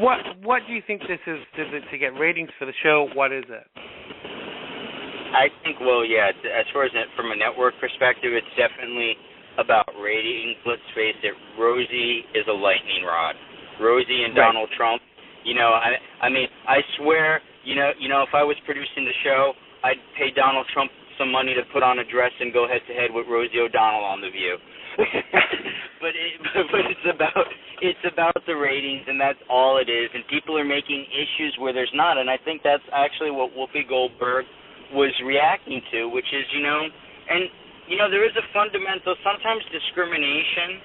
What do you think this is to get ratings for the show? What is it? I think, as far as from a network perspective, it's definitely about ratings. Let's face it, Rosie is a lightning rod. Rosie and Right. Donald Trump, I mean, I swear, if I was producing the show, I'd pay Donald Trump some money to put on a dress and go head-to-head with Rosie O'Donnell on The View. but it's about the ratings, and that's all it is. And people are making issues where there's not, and I think that's actually what Whoopi Goldberg was reacting to, which is, there is a fundamental, sometimes discrimination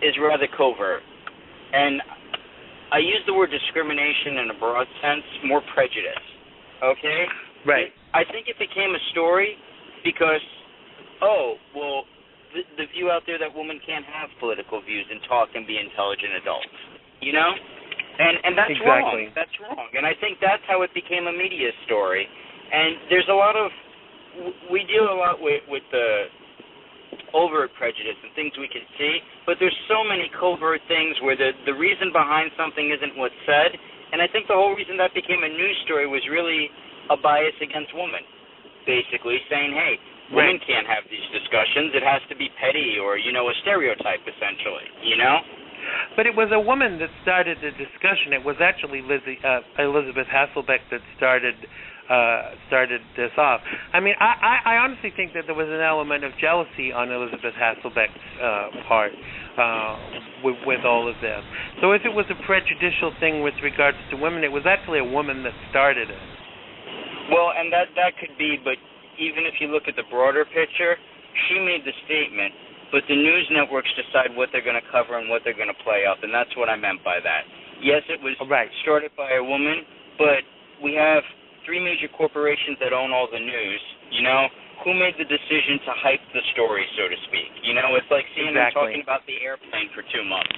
is rather covert. And I use the word discrimination in a broad sense, more prejudice, okay? Right. I think it became a story because, the view out there that women can't have political views and talk and be intelligent adults, And that's exactly. wrong. That's wrong. And I think that's how it became a media story. And there's a lot of, we deal a lot with the overt prejudice and things we can see, but there's so many covert things where the reason behind something isn't what's said. And I think the whole reason that became a news story was really a bias against women, basically saying, hey, women can't have these discussions. It has to be petty or, a stereotype, essentially, But it was a woman that started the discussion. It was actually Elizabeth Hasselbeck that started this off. I mean, I honestly think that there was an element of jealousy on Elizabeth Hasselbeck's part with all of this. So if it was a prejudicial thing with regards to women, it was actually a woman that started it. Well, and that could be, but even if you look at the broader picture, she made the statement, but the news networks decide what they're going to cover and what they're going to play up, and that's what I meant by that. Yes, it was started by a woman, but we have 3 major corporations that own all the news, Who made the decision to hype the story, so to speak? It's like seeing them talking about the airplane for 2 months.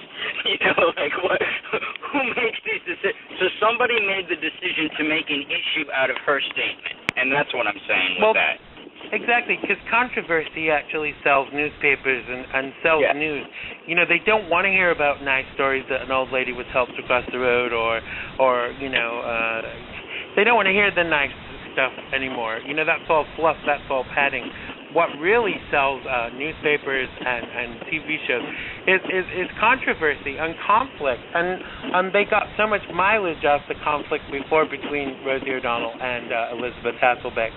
What? Who makes these decisions? So somebody made the decision to make an issue out of her statement, and that's what I'm saying with that. Exactly, because controversy actually sells newspapers and sells news. They don't want to hear about nice stories that an old lady was helped across the road or they don't want to hear the nice stuff anymore. That's all fluff, that's all padding. What really sells newspapers and TV shows is controversy and conflict. And they got so much mileage off the conflict before between Rosie O'Donnell and Elizabeth Hasselbeck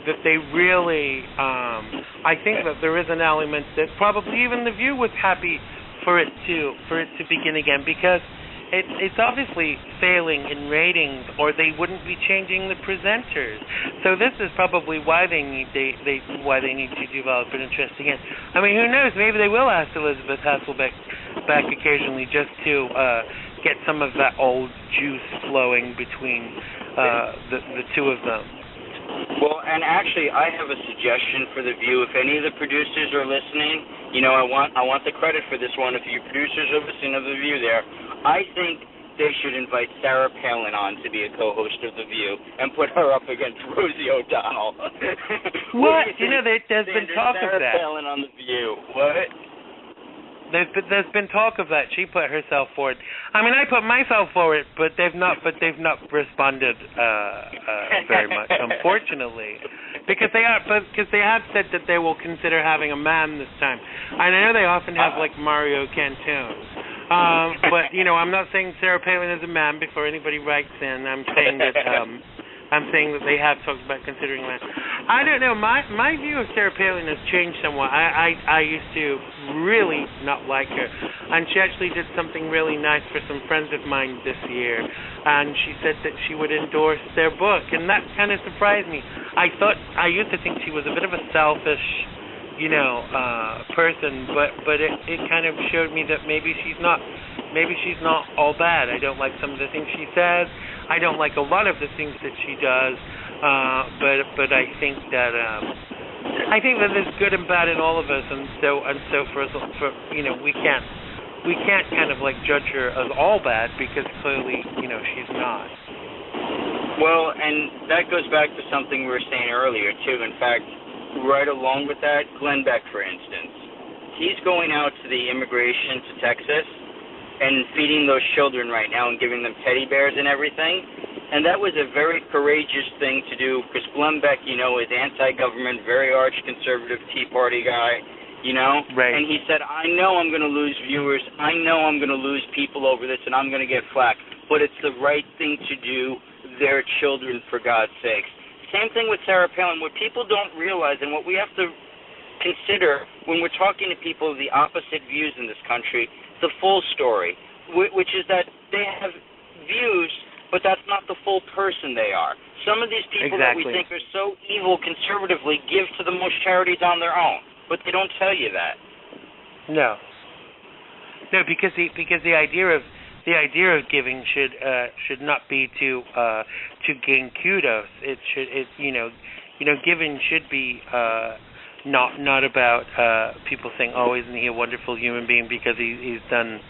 that they really, I think that there is an element that probably even The View was happy for it to begin again, because it's obviously failing in ratings, or they wouldn't be changing the presenters. So this is probably why they need to develop an interest again. I mean, who knows? Maybe they will ask Elizabeth Hasselbeck back occasionally just to get some of that old juice flowing between the two of them. Well, and actually, I have a suggestion for The View. If any of the producers are listening, I want the credit for this one. If you producers are listening to The View there, I think they should invite Sarah Palin on to be a co-host of The View and put her up against Rosie O'Donnell. What? There's been talk of that. Sarah Palin on The View. What? There's been talk of that. She put herself forward. I mean, I put myself forward, but they've not responded very much, unfortunately, because they have said that they will consider having a man this time. And I know they often have like Mario Cantone, but I'm not saying Sarah Palin is a man before anybody writes in. I'm saying that they have talked about considering that. I don't know. My view of Sarah Palin has changed somewhat. I used to really not like her, and she actually did something really nice for some friends of mine this year, and she said that she would endorse their book, and that kind of surprised me. I used to think she was a bit of a selfish, person, but it kind of showed me that maybe she's not all bad. I don't like some of the things she says. I don't like a lot of the things that she does, but I think that there's good and bad in all of us, and so for we can't we can't kind of like judge her as all bad because clearly, she's not. Well, and that goes back to something we were saying earlier, too. In fact, right along with that, Glenn Beck, for instance, he's going out to the immigration to Texas and feeding those children right now and giving them teddy bears and everything. And that was a very courageous thing to do because Glenn Beck, is anti-government, very arch-conservative Tea Party guy, Right. And he said, I know I'm going to lose viewers. I know I'm going to lose people over this and I'm going to get flack. But it's the right thing to do. Their children, for God's sakes. Same thing with Sarah Palin. What people don't realize and what we have to consider when we're talking to people of the opposite views in this country, the full story, which is that they have views, but that's not the full person they are. Some of these people that we think are so evil conservatively give to the most charities on their own, but they don't tell you that. No, because the idea of giving should not be to gain kudos. Giving should be not about people saying, oh, isn't he a wonderful human being because he's done,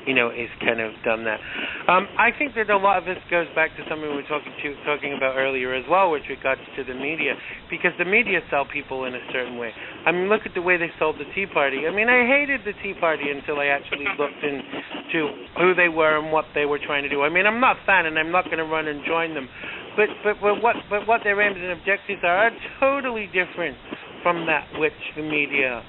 he's kind of done that. I think that a lot of this goes back to something we were talking about earlier as well, with regards to the media, because the media sell people in a certain way. I mean, look at the way they sold the Tea Party. I mean, I hated the Tea Party until I actually looked into who they were and what they were trying to do. I mean, I'm not a fan, and I'm not going to run and join them, but what their aims and objectives are totally different from that which the media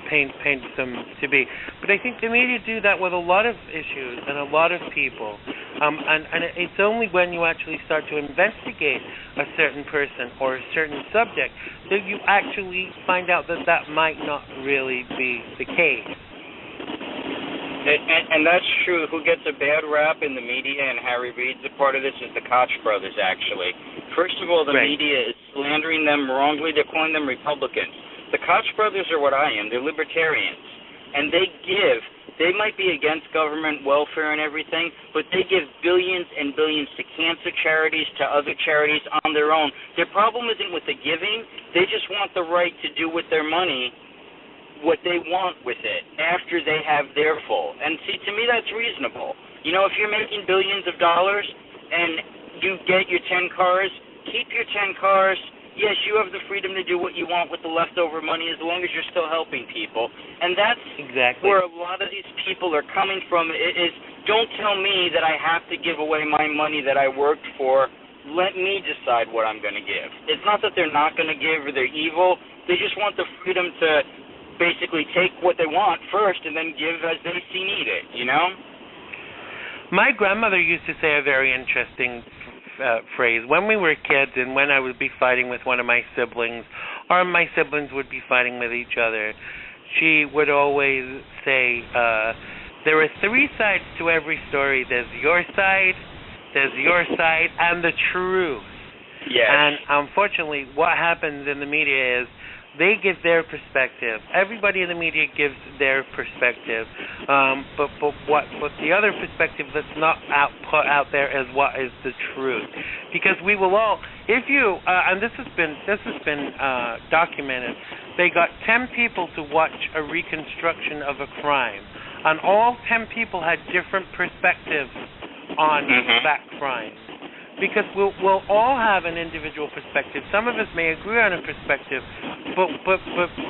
paints them to be. But I think the media do that with a lot of issues and a lot of people. And it's only when you actually start to investigate a certain person or a certain subject that you actually find out that might not really be the case. And that's true. Who gets a bad rap in the media, and Harry Reid's a part of this, is the Koch brothers, actually. First of all, the media is slandering them wrongly. They're calling them Republicans. The Koch brothers are what I am. They're libertarians. And they might be against government welfare and everything, but they give billions and billions to cancer charities, to other charities on their own. Their problem isn't with the giving. They just want the right to do with their money what they want with it after they have their full. And see, to me, that's reasonable. If you're making billions of dollars and you get your 10 cars, keep your 10 cars. Yes, you have the freedom to do what you want with the leftover money as long as you're still helping people. And that's where a lot of these people are coming from, is don't tell me that I have to give away my money that I worked for. Let me decide what I'm going to give. It's not that they're not going to give or they're evil. They just want the freedom to basically take what they want first and then give as they see needed, My grandmother used to say a very interesting phrase. When we were kids and when I would be fighting with one of my siblings, or my siblings would be fighting with each other, she would always say, there are three sides to every story. There's your side, and the truth. Yes. And unfortunately, what happens in the media is they give their perspective. Everybody in the media gives their perspective, but the other perspective that's not put out there is what is the truth. Because we will all, if you and this has been documented, they got 10 people to watch a reconstruction of a crime, and all 10 people had different perspectives on that crime. Because we'll all have an individual perspective. Some of us may agree on a perspective, but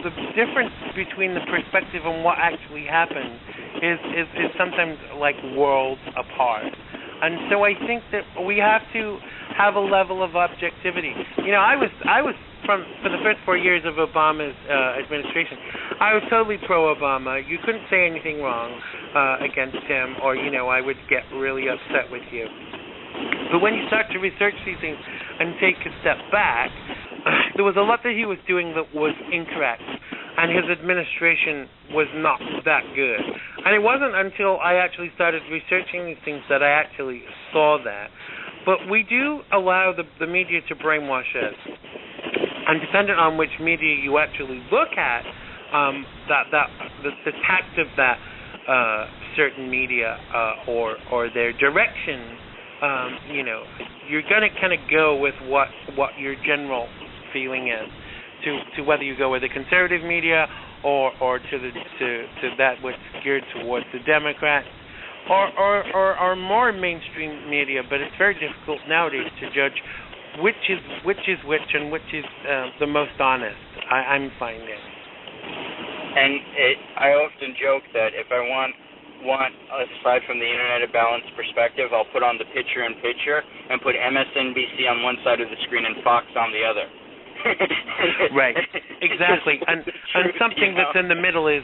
the difference between the perspective and what actually happened is sometimes like worlds apart. And so I think that we have to have a level of objectivity. I was for the first 4 years of Obama's administration, I was totally pro-Obama. You couldn't say anything wrong against him, or I would get really upset with you. But when you start to research these things and take a step back, there was a lot that he was doing that was incorrect, and his administration was not that good. And it wasn't until I actually started researching these things that I actually saw that. But we do allow the media to brainwash us, and depending on which media you actually look at, the tact of that certain media or their direction. You're going to kind of go with what your general feeling is. to whether you go with the conservative media or to that which is geared towards the Democrats or more mainstream media. But it's very difficult nowadays to judge which is which and which is the most honest. I'm finding. And I often joke that if I want, aside from the internet, a balanced perspective, I'll put on the picture-in-picture and put MSNBC on one side of the screen and Fox on the other. Right, exactly. And something that's in the middle is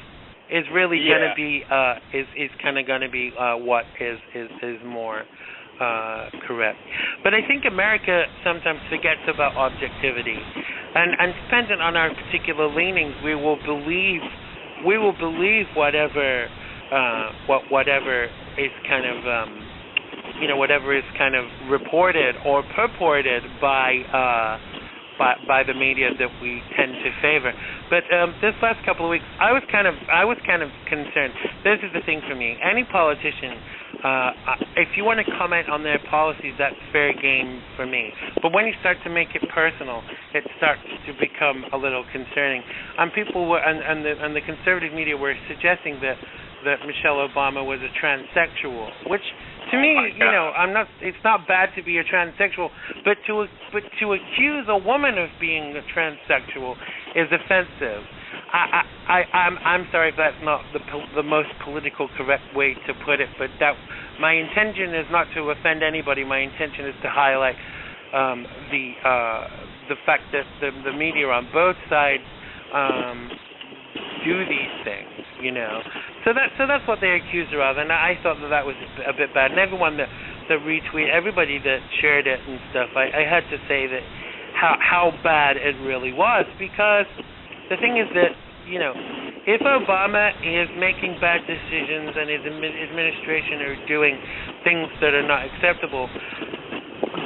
really going to be is kind of going to be what is more correct. But I think America sometimes forgets about objectivity, and dependent on our particular leanings, we will believe whatever is kind of whatever is kind of reported or purported by the media that we tend to favor. But this last couple of weeks, I was kind of concerned. This is the thing for me. Any politician, if you want to comment on their policies, that's fair game for me. But when you start to make it personal, it starts to become a little concerning. And people were, and the conservative media were suggesting that Michelle Obama was a transsexual, which to me, it's not bad to be a transsexual, but to accuse a woman of being a transsexual is offensive. I'm sorry if that's not the most political correct way to put it, but my intention is not to offend anybody. My intention is to highlight the fact that the media on both sides do these things, So that's what they accused her of, and I thought that was a bit bad. And everyone that retweeted, everybody that shared it and stuff, I had to say that how bad it really was, because the thing is that, if Obama is making bad decisions and his administration are doing things that are not acceptable,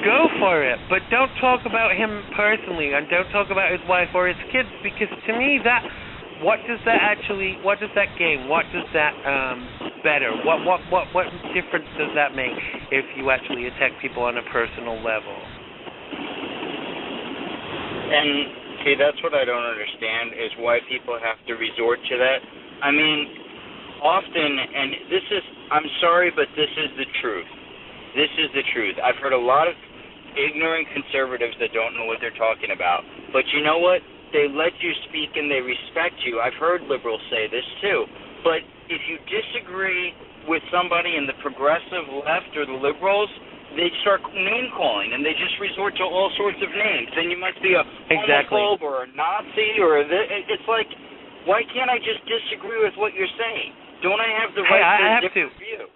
go for it, but don't talk about him personally, and don't talk about his wife or his kids, because to me what does that gain? What does that better? What difference does that make if you actually attack people on a personal level? And see, that's what I don't understand, is why people have to resort to that. I mean, often, and I'm sorry, but this is the truth. This is the truth. I've heard a lot of ignorant conservatives that don't know what they're talking about. But you know what? They let you speak and they respect you. I've heard liberals say this too. But if you disagree with somebody in the progressive left or the liberals, they start name-calling, and they just resort to all sorts of names. Then you must be a homophobe or a Nazi or it's like, why can't I just disagree with what you're saying? Don't I have the right to a different view?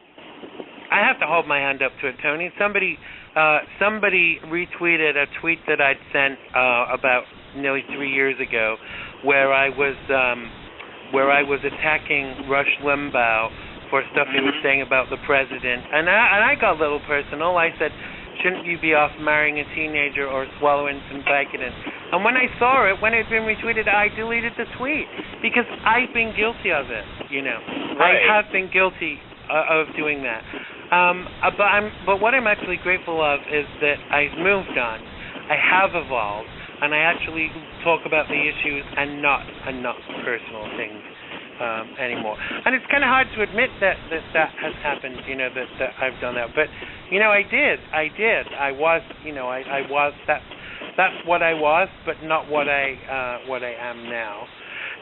I have to hold my hand up to it, Tony. Somebody retweeted a tweet that I'd sent about nearly 3 years ago, where I was attacking Rush Limbaugh for stuff he was saying about the president, and I got a little personal. I said, shouldn't you be off marrying a teenager or swallowing some Vicodin? And when I saw it, when it had been retweeted, I deleted the tweet, because I've been guilty of it. Right. I have been guilty of doing that. But what I'm actually grateful of is that I've moved on. I have evolved, and I actually talk about the issues and not personal things anymore. And it's kind of hard to admit that has happened, that I've done that. But I did. I was, that's what I was, but not what I am now.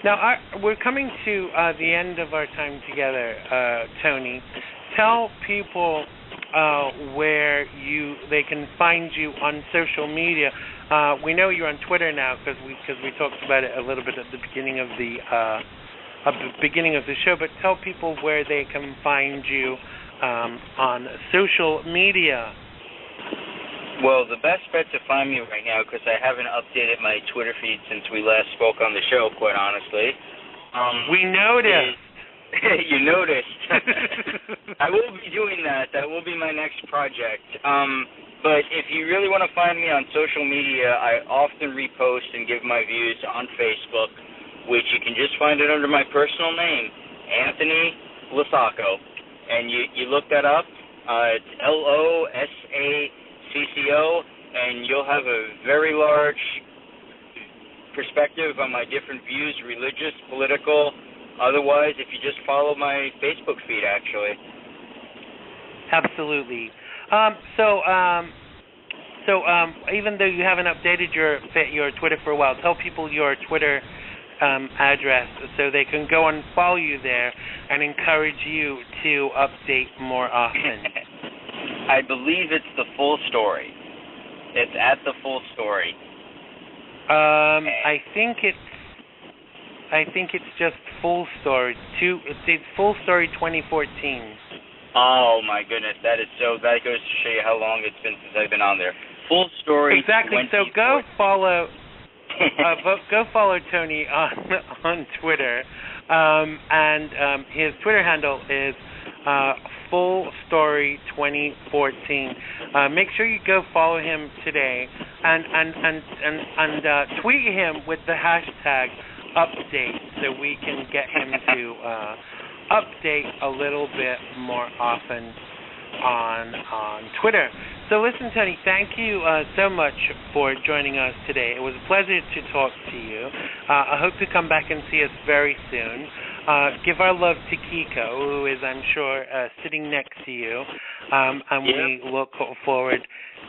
Now we're coming to the end of our time together, Tony. Tell people where they can find you on social media. We know you're on Twitter now because we talked about it a little bit at the beginning of the show. But tell people where they can find you on social media. Well, the best bet to find me right now, because I haven't updated my Twitter feed since we last spoke on the show, quite honestly. We noticed. You noticed. I will be doing that. That will be my next project. But if you really want to find me on social media, I often repost and give my views on Facebook, which you can just find it under my personal name, Anthony Losacco. And you look that up. It's Losacco, and you'll have a very large perspective on my different views, religious, political, otherwise, if you just follow my Facebook feed, actually. Absolutely. So even though you haven't updated your Twitter for a while, tell people your Twitter address so they can go and follow you there and encourage you to update more often. I believe it's the full story. It's at the full story. I think it's just full story. It's full story 2014. Oh my goodness, that goes to show you how long it's been since I've been on there. Full story. Exactly. So go follow Tony on Twitter, and his Twitter handle is Full Story 2014. Make sure you go follow him today, and tweet him with the hashtag update so we can get him to update a little bit more often on Twitter. So listen, Tony, thank you so much for joining us today. It was a pleasure to talk to you. I hope you come back and see us very soon. Give our love to Kiko, who is, I'm sure, sitting next to you, and we look forward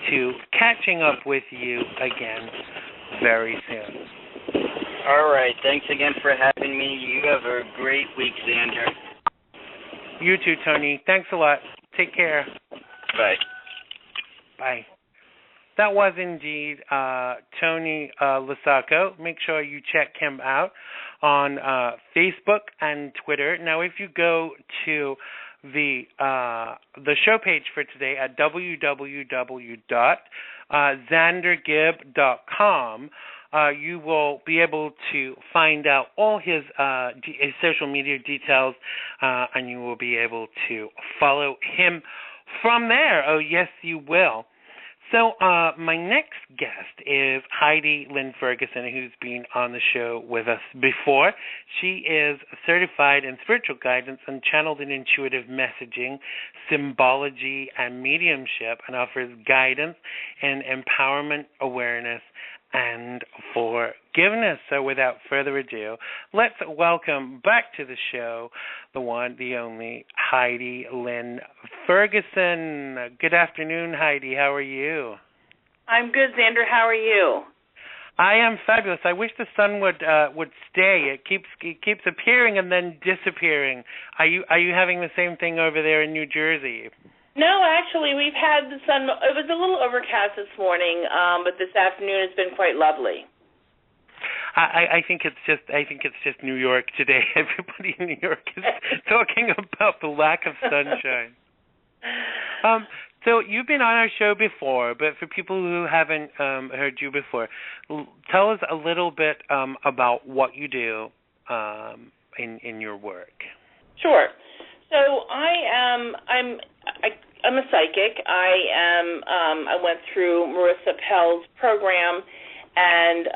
to catching up with you again very soon. All right. Thanks again for having me. You have a great week, Xander. You too, Tony. Thanks a lot. Take care. Bye. Bye. That was indeed Tony Losacco. Make sure you check him out on Facebook and Twitter. Now, if you go to the show page for today at www.xandergibb.com, you will be able to find out all his social media details, and you will be able to follow him from there. Oh, yes, you will. So my next guest is Heidi Lynn Ferguson, who's been on the show with us before. She is certified in spiritual guidance and channeled in intuitive messaging, symbology, and mediumship, and offers guidance in empowerment, awareness, and forgiveness. So without further ado, let's welcome back to the show the one, the only, Heidi Lynn Ferguson. Good afternoon, Heidi. How are you? I'm good, Xander. How are you? I am fabulous. I wish the sun would stay. It keeps appearing and then disappearing. Are you having the same thing over there in New Jersey? No, actually, we've had the sun. It was a little overcast this morning, but this afternoon has been quite lovely. I think it's just New York today. Everybody in New York is talking about the lack of sunshine. So you've been on our show before, but for people who haven't heard you before, tell us a little bit about what you do in your work. Sure. So I'm a psychic. I went through Marissa Pell's program, and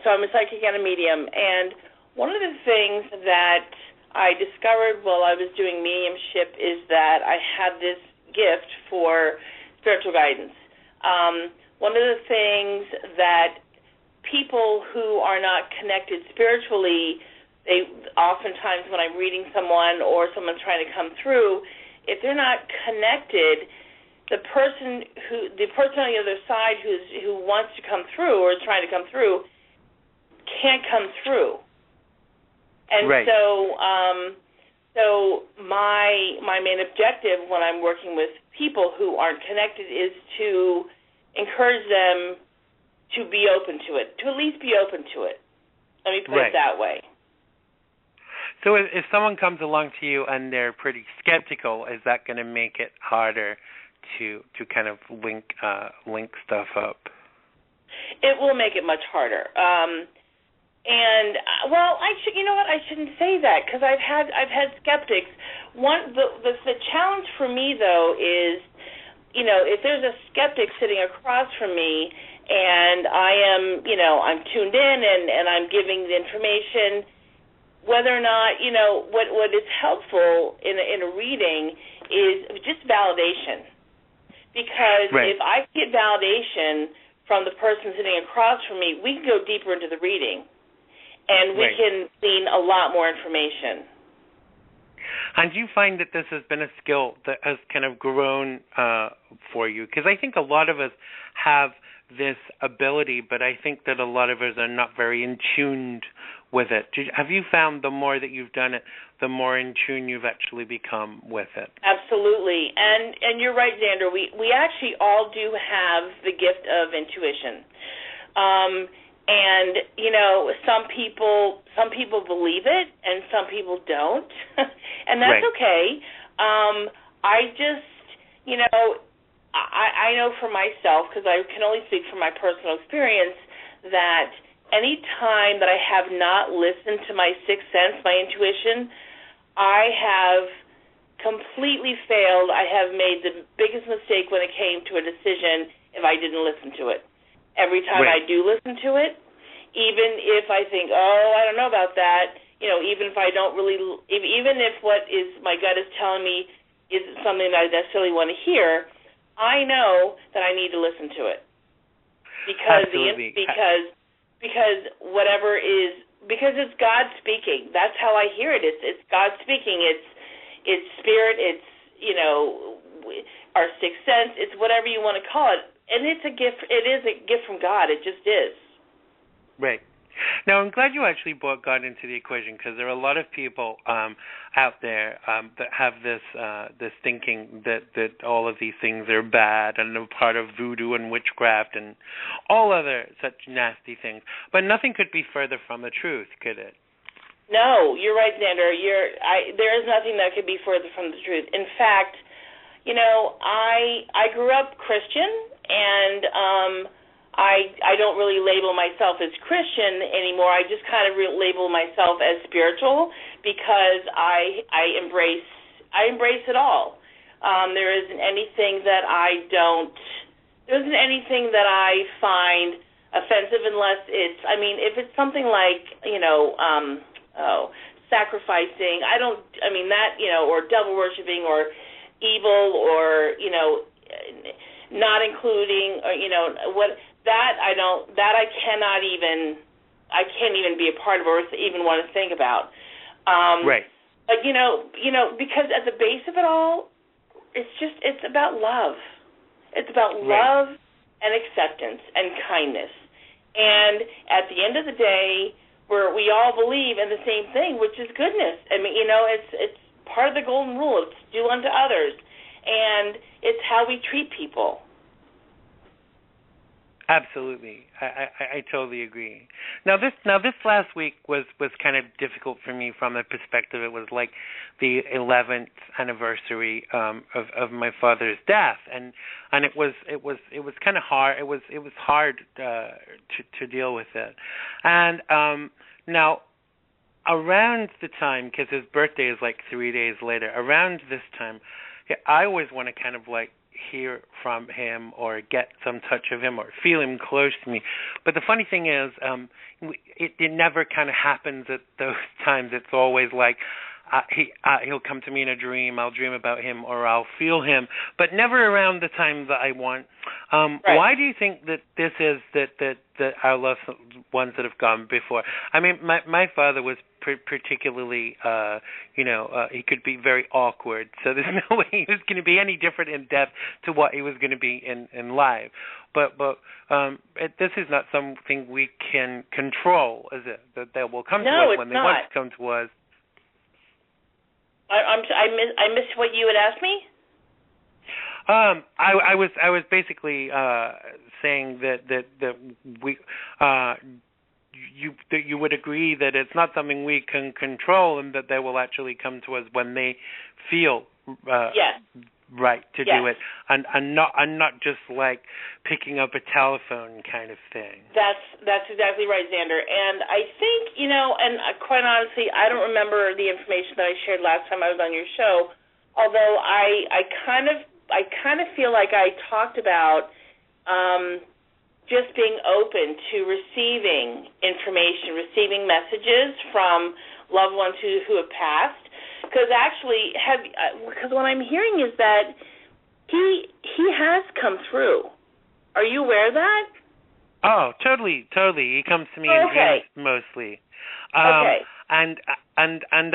so I'm a psychic and a medium. And one of the things that I discovered while I was doing mediumship is that I had this gift for spiritual guidance. One of the things that people who are not connected spiritually, they oftentimes when I'm reading someone or someone's trying to come through, if they're not connected, the person on the other side who wants to come through or is trying to come through can't come through. And right. so my main objective when I'm working with people who aren't connected is to encourage them to be open to it, to at least be open to it. Let me put it that way. So if someone comes along to you and they're pretty skeptical, is that going to make it harder to kind of link stuff up? It will make it much harder. You know what? I shouldn't say that because I've had skeptics. The challenge for me though is, if there's a skeptic sitting across from me and I am, I'm tuned in and I'm giving the information, whether or not, what is helpful in a reading is just validation. Because if I get validation from the person sitting across from me, we can go deeper into the reading, and we can glean a lot more information. And do you find that this has been a skill that has kind of grown for you? Because I think a lot of us have this ability, but I think that a lot of us are not very in tune with it. Have you found the more that you've done it, the more in tune you've actually become with it? Absolutely. And you're right, Xander. We actually all do have the gift of intuition. And, you know, some people believe it and some people don't. And that's okay. I just, you know, I know for myself, because I can only speak from my personal experience, that any time that I have not listened to my sixth sense, my intuition, I have completely failed. I have made the biggest mistake when it came to a decision if I didn't listen to it. Every time I do listen to it, even if I think, oh, I don't know about that, you know, even if I don't really, even if what is my gut is telling me isn't something that I necessarily want to hear, I know that I need to listen to it because whatever is, because it's God speaking. That's how I hear it. It's God speaking. It's spirit. It's, you know, our sixth sense. It's whatever you want to call it, and it's a gift. It is a gift from God. It just is. Right. Now, I'm glad you actually brought God into the equation, because there are a lot of people out there that have this thinking that all of these things are bad and are part of voodoo and witchcraft and all other such nasty things. But nothing could be further from the truth, could it? No, you're right, Xander. There is nothing that could be further from the truth. In fact, you know, I grew up Christian, and I don't really label myself as Christian anymore. I just kind of label myself as spiritual because I embrace it all. There isn't anything that there isn't anything that I find offensive unless it's, I mean, if it's something like, you know, sacrificing, or devil worshiping or evil or, you know, not including, or, you know, what, that I can't even be a part of or even want to think about. Right. But you know, because at the base of it all, it's about love. It's about love and acceptance and kindness. And at the end of the day, we all believe in the same thing, which is goodness. I mean, you know, it's part of the golden rule. It's do unto others, and it's how we treat people. Absolutely, I totally agree. Now this last week was kind of difficult for me from the perspective. It was like the 11th anniversary of my father's death, and it was kind of hard. It was hard to deal with it. And now around the time, because his birthday is like 3 days later, around this time, I always want to kind of like hear from him or get some touch of him or feel him close to me. But the funny thing is, it never kind of happens at those times. It's always like he'll come to me in a dream, I'll dream about him, or I'll feel him, but never around the time that I want. Why do you think that this is that our loved ones that have gone before? I mean, my father was particularly, he could be very awkward, so there's no way he was going to be any different in death to what he was going to be in life. But this is not something we can control, is it? That they will come to us when they want to come to us. I missed what you had asked me. I was basically saying that we you would agree that it's not something we can control, and that they will actually come to us when they feel right to do it, and not just like picking up a telephone kind of thing. That's exactly right, Xander. And I think, and quite honestly, I don't remember the information that I shared last time I was on your show. Although I kind of feel like I talked about just being open to receiving information, receiving messages from loved ones who have passed. Because actually, because what I'm hearing is that he has come through. Are you aware of that? Oh, totally. He comes to me in dreams mostly. Okay. And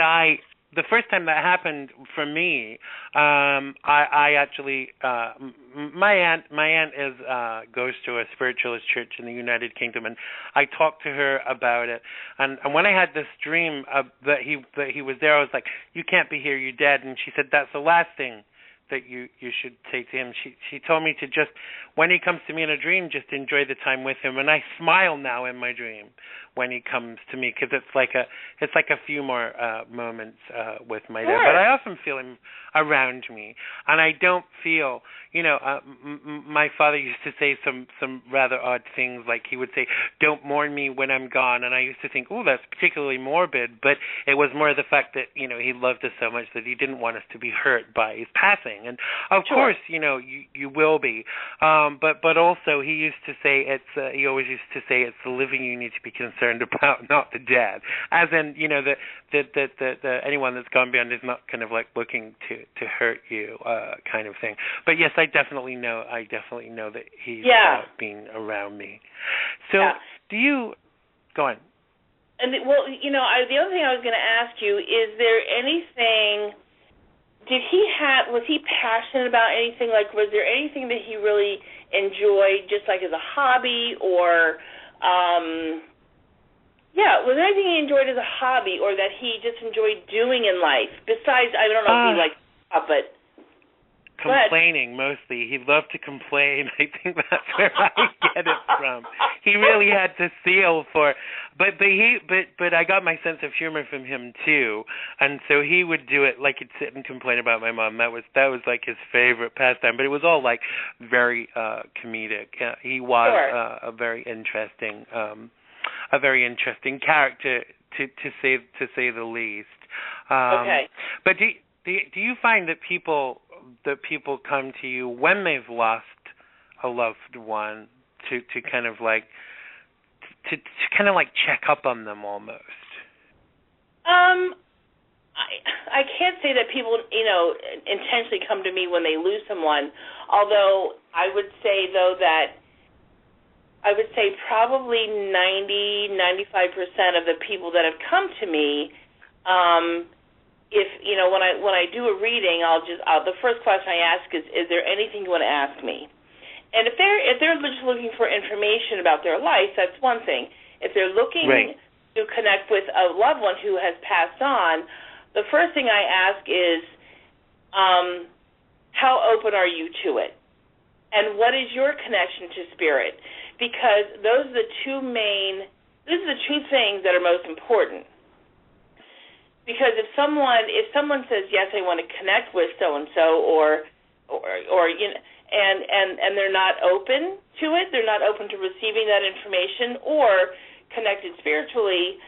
I, the first time that happened for me, I actually, my aunt is goes to a spiritualist church in the United Kingdom, and I talked to her about it. And when I had this dream that he was there, I was like, "You can't be here, you're dead." And she said, "That's the last thing that you should say to him." She told me to just, when he comes to me in a dream, just enjoy the time with him. And I smile now in my dream when he comes to me, because it's like a few more moments with my dad. But I often feel him around me, and I don't feel, my father used to say some rather odd things, like he would say, "Don't mourn me when I'm gone," and I used to think, oh, that's particularly morbid, but it was more the fact that, he loved us so much that he didn't want us to be hurt by his passing. And of course, you will be, but also he used to say, he always used to say, it's the living you need to be concerned about, not the dead. As in, that anyone that's gone beyond is not kind of like looking to hurt you, kind of thing. But yes, I definitely know that he's been around me. So do you go on? And the other thing I was going to ask you, is there anything? Was he passionate about anything? Like, was there anything that he really enjoyed, just like as a hobby, or, was there anything he enjoyed as a hobby, or that he just enjoyed doing in life? Besides, I don't know if he liked, but complaining mostly. He loved to complain. I think that's where I get it from. He really had to seal for, but I got my sense of humor from him too, and so he would do it, like he'd sit and complain about my mom. That was like his favorite pastime. But it was all like very comedic. He was a very interesting character to say the least. But do you find that people come to you when they've lost a loved one to kind of like check up on them almost? I can't say that people intentionally come to me when they lose someone, although I would say probably 90-95% of the people that have come to me, if when I do a reading, the first question I ask is there anything you want to ask me? And if they're just looking for information about their life, that's one thing. If they're looking to connect with a loved one who has passed on, the first thing I ask is, how open are you to it? And what is your connection to spirit? Because those are the two things that are most important. Because if someone says, yes, I want to connect with so and so, or and they're not open to it, they're not open to receiving that information or connected spiritually,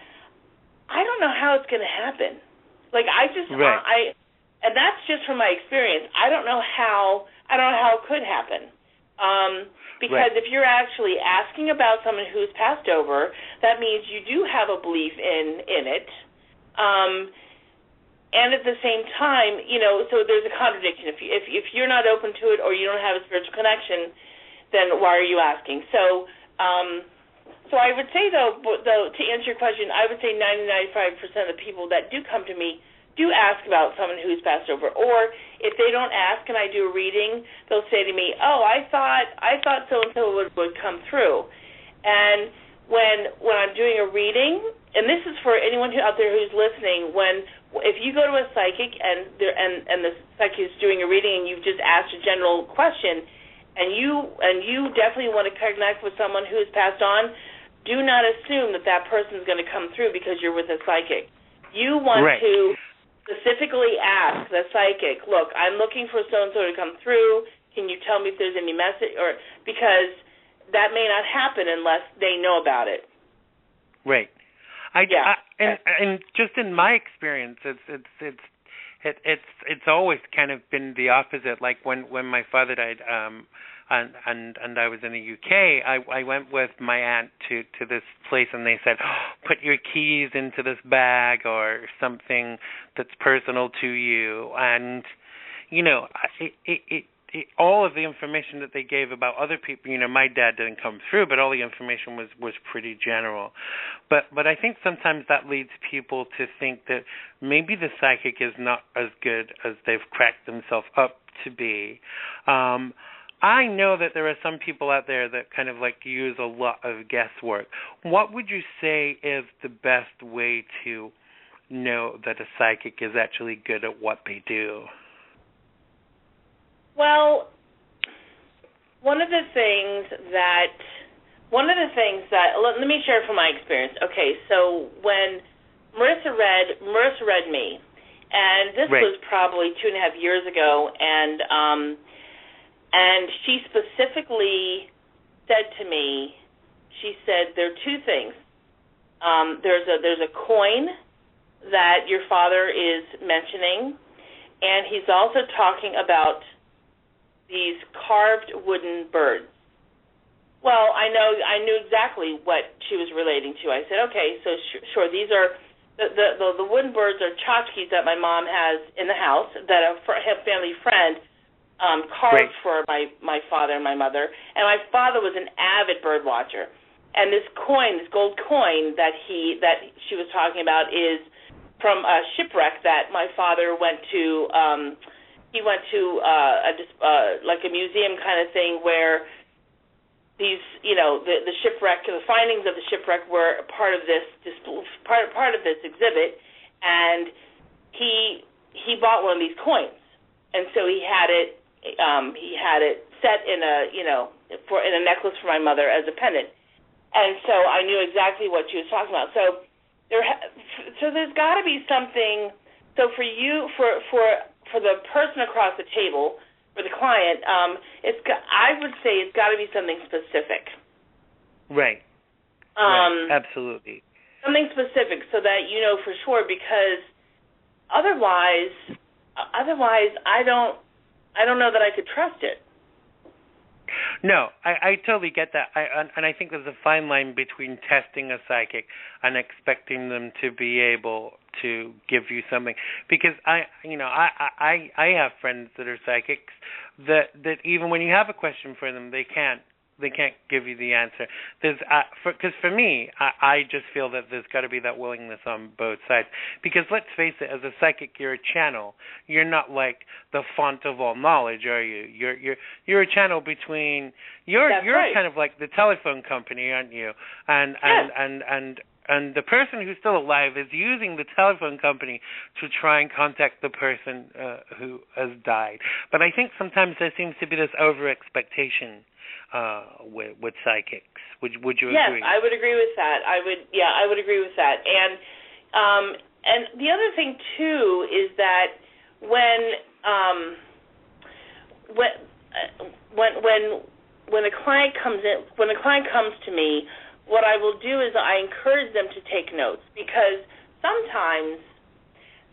I don't know how it's going to happen. Like and that's just from my experience. I don't know how it could happen. Because if you're actually asking about someone who's passed over, that means you do have a belief in it. And at the same time, so there's a contradiction. If you're not open to it or you don't have a spiritual connection, then why are you asking? So I would say, though, to answer your question, I would say 90-95% of the people that do come to me do ask about someone who's passed over. Or if they don't ask and I do a reading, they'll say to me, "Oh, I thought so-and-so would come through." And when I'm doing a reading, and this is for anyone out there who's listening, if you go to a psychic and the psychic is doing a reading and you've just asked a general question, and you definitely want to connect with someone who has passed on, do not assume that person is going to come through because you're with a psychic. You want to specifically ask the psychic, "Look, I'm looking for so-and-so to come through. Can you tell me if there's any message?" Or because that may not happen unless they know about it. Right. And just in my experience, it's always kind of been the opposite. Like when my father died, and I was in the UK, I went with my aunt to this place, and they said, "Put your keys into this bag," or something that's personal to you. And all of the information that they gave about other people, my dad didn't come through, but all the information was pretty general. But I think sometimes that leads people to think that maybe the psychic is not as good as they've cracked themselves up to be. I know that there are some people out there that kind of use a lot of guesswork. What would you say is the best way to know that a psychic is actually good at what they do? Well, one of the things that let me share from my experience. Okay, so when Marissa read me, and this right. was probably 2.5 years ago, and she specifically said to me, she said there are two things. There's a coin that your father is mentioning, and he's also talking about these carved wooden birds. Well, I knew exactly what she was relating to. I said, okay, so sure, these are the wooden birds are tchotchkes that my mom has in the house that a family friend carved right. for my father and my mother. And my father was an avid bird watcher. And this coin, this gold coin that she was talking about, is from a shipwreck that my father went to. He went to like a museum kind of thing where these, the shipwreck, the findings of the shipwreck were part of this part of this exhibit, and he bought one of these coins, and so he had it set in a necklace for my mother as a pendant, and so I knew exactly what she was talking about. So there's got to be something. So for you, for the person across the table, for the client, I would say it's got to be something specific. Right. Right. Absolutely. Something specific, so that you know for sure. Because otherwise, I don't know that I could trust it. No, I totally get that. And I think there's a fine line between testing a psychic and expecting them to be able to give you something. Because I have friends that are psychics that even when you have a question for them, they can't give you the answer. Because for me, I just feel that there's got to be that willingness on both sides. Because let's face it, as a psychic, you're a channel. You're not like the font of all knowledge, are you? You're a channel between. You're right. kind of like the telephone company, aren't you? And the person who's still alive is using the telephone company to try and contact the person who has died. But I think sometimes there seems to be this over-expectation with psychics. Would you agree? Yes, I would agree with that. I would agree with that. And the other thing too is that when a client comes to me, what I will do is I encourage them to take notes, because sometimes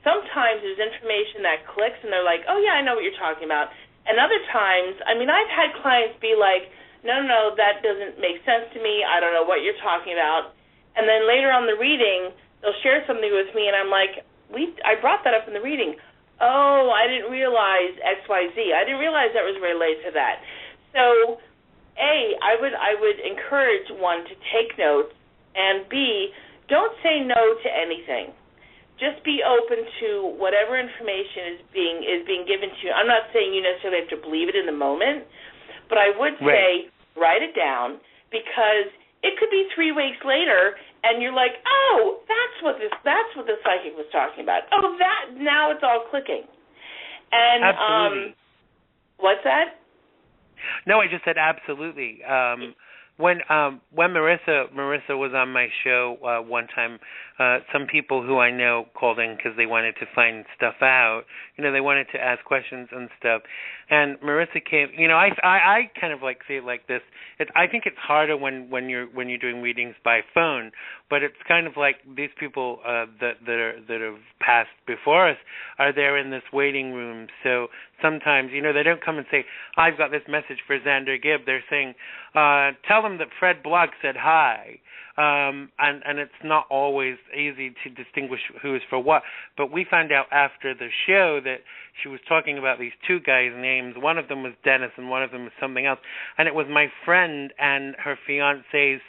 there's information that clicks and they're like, oh yeah, I know what you're talking about. And other times, I've had clients be like, no, that doesn't make sense to me. I don't know what you're talking about. And then later on the reading, they'll share something with me, and I'm like, I brought that up in the reading. Oh, I didn't realize X, Y, Z. I didn't realize that was related to that. So, A, I would encourage one to take notes, and B, don't say no to anything. Just be open to whatever information is being given to you. I'm not saying you necessarily have to believe it in the moment, but I would say write it down, because it could be 3 weeks later and you're like, oh, that's what the psychic was talking about. Oh, now it's all clicking. And absolutely. What's that? No, I just said absolutely. When Marissa was on my show one time, some people who I know called in because they wanted to find stuff out. They wanted to ask questions and stuff. And Marissa came. I kind of say it like this. I think it's harder when you're doing readings by phone, but it's kind of like these people that have passed before us are there in this waiting room. So sometimes they don't come and say, I've got this message for Xander Gibb. They're saying, tell them that Fred Block said hi. and it's not always easy to distinguish who is for what. But we found out after the show that she was talking about these two guys' names. One of them was Dennis, and one of them was something else. And it was my friend and her fiance's,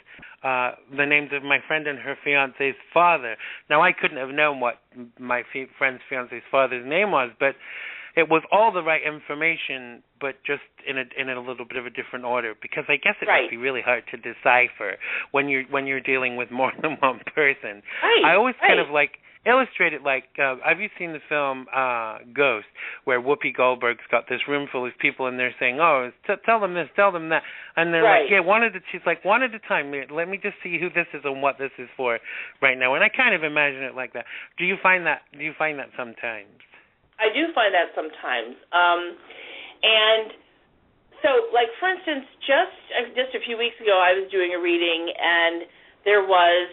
the names of my friend and her fiance's father. Now, I couldn't have known what my friend's fiance's father's name was, but it was all the right information, but just in a little bit of a different order. Because I guess it Right. must be really hard to decipher when you're dealing with more than one person. Right. I always kind Right. of like illustrate it like, have you seen the film Ghost, where Whoopi Goldberg's got this room full of people and they're saying, oh, tell them this, tell them that, and they're Right. like, yeah, she's like, one at a time. Let me just see who this is and what this is for right now. And I kind of imagine it like that. Do you find that sometimes? I do find that sometimes. And so, like, for instance, just a few weeks ago, I was doing a reading, and there was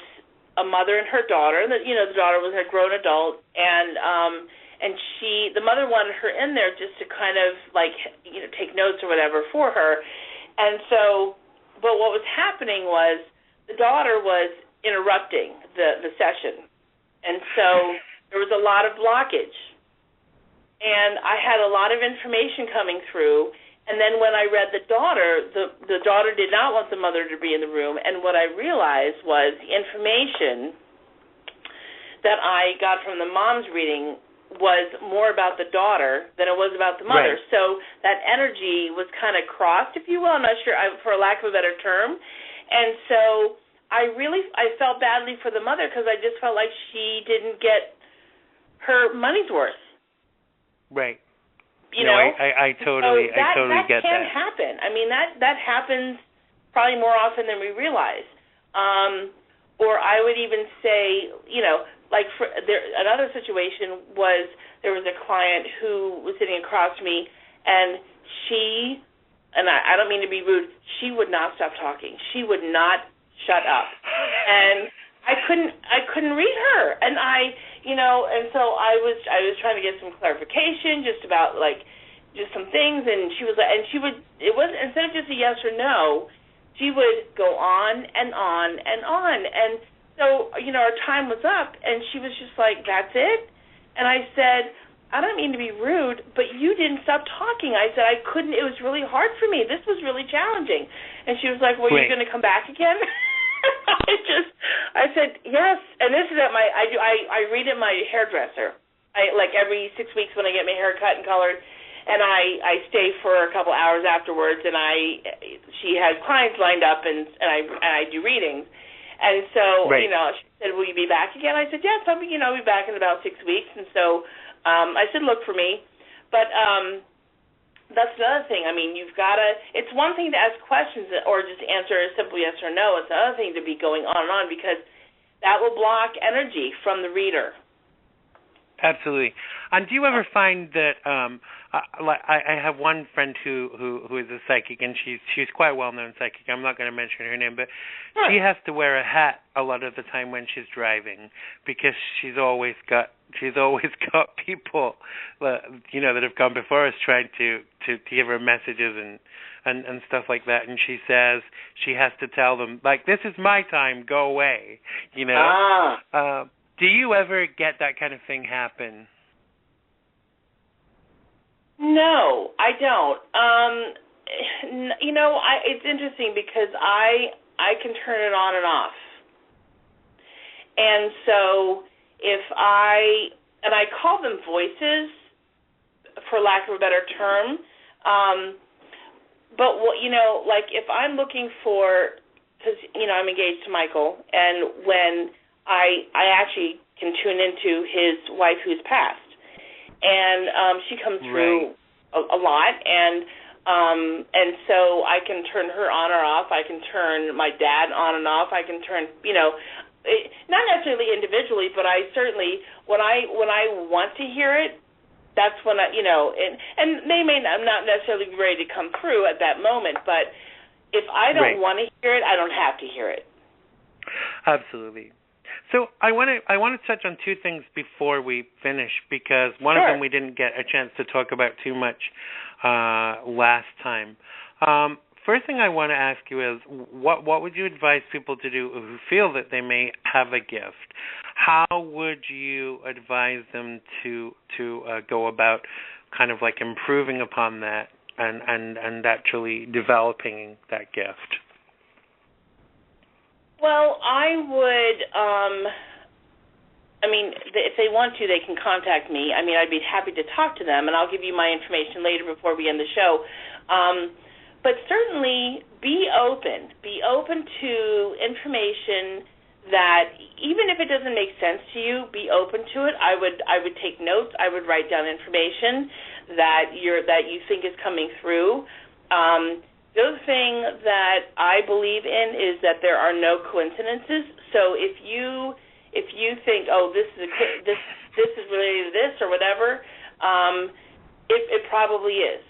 a mother and her daughter. The daughter was a grown adult, and the mother wanted her in there just to kind of, like, take notes or whatever for her. And so, but what was happening was the daughter was interrupting the session, and so there was a lot of blockage. And I had a lot of information coming through, and then when I read the daughter, the daughter did not want the mother to be in the room, and what I realized was the information that I got from the mom's reading was more about the daughter than it was about the mother. Right. So that energy was kind of crossed, if you will. I'm not sure, for lack of a better term. And so I felt badly for the mother because I just felt like she didn't get her money's worth. Right. You know, I totally get that. That can happen. I mean, that happens probably more often than we realize. Or I would even say, another situation was there was a client who was sitting across from me, and I don't mean to be rude, she would not stop talking. She would not shut up, and I couldn't read her, and and so I was trying to get some clarification just about just some things, and she was it wasn't, instead of just a yes or no, she would go on and on and on, and so our time was up, and she was just like, that's it, and I said, I don't mean to be rude, but you didn't stop talking. I said I couldn't. It was really hard for me. This was really challenging, and she was like, well, Right. you're going to come back again? I said yes, and this is at I read at my hairdresser. Every 6 weeks when I get my hair cut and colored, and I stay for a couple hours afterwards, and she has clients lined up, and I do readings, and so right. She said, will you be back again? I said yes, I'll be back in about 6 weeks, and so I said look for me, but that's another thing. I mean, you've got to, it's one thing to ask questions or just answer a simple yes or no. It's another thing to be going on and on, because that will block energy from the reader. Absolutely. And do you ever find that I have one friend who is a psychic, and she's quite a well-known psychic. I'm not going to mention her name, but Sure. she has to wear a hat a lot of the time when she's driving, because she's always got people that have come before us trying to give her messages and stuff like that, and she says she has to tell them, like, this is my time, go away, Do you ever get that kind of thing happen? No, I don't. It's interesting because I can turn it on and off. And so if I call them voices, for lack of a better term, but if I'm looking for, because I'm engaged to Michael, and when I actually can tune into his wife who's passed, and she comes through a lot, and so I can turn her on or off. I can turn my dad on and off. I can turn, not necessarily individually, but I certainly, when I want to hear it, that's when and they may not necessarily be ready to come through at that moment, but if I don't want to hear it, I don't have to hear it. Absolutely. So I want to touch on two things before we finish, because one of them we didn't get a chance to talk about too much last time. first thing I want to ask you is, what would you advise people to do who feel that they may have a gift? How would you advise them to go about kind of like improving upon that and actually developing that gift? Well, I would, if they want to, they can contact me. I mean, I'd be happy to talk to them, and I'll give you my information later before we end the show. But certainly be open. Be open to information that, even if it doesn't make sense to you, be open to it. I would take notes. I would write down information that you think is coming through. The other thing that I believe in is that there are no coincidences. So if you think, oh, this is related to this or whatever, it probably is.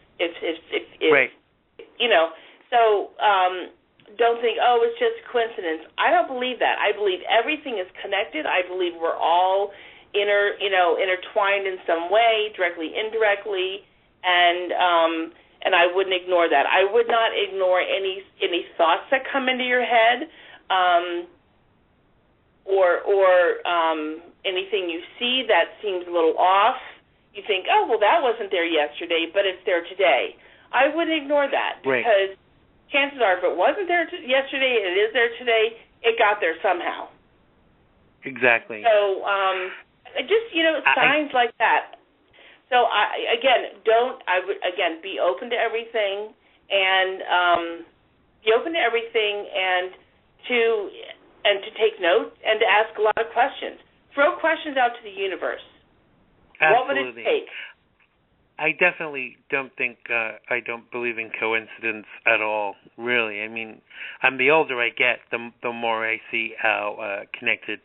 Right. So don't think, oh, it's just a coincidence. I don't believe that. I believe everything is connected. I believe we're all intertwined in some way, directly, indirectly, and I wouldn't ignore that. I would not ignore any thoughts that come into your head, or anything you see that seems a little off. You think, oh, well, that wasn't there yesterday, but it's there today. I wouldn't ignore that, because chances are, if it wasn't there yesterday, it is there today. It got there somehow. Exactly. So, signs like that. So I would be open to everything, and to take notes and to ask a lot of questions. Throw questions out to the universe. Absolutely. What would it take? I definitely don't believe in coincidence at all, really. I mean, the older I get, the more I see how connected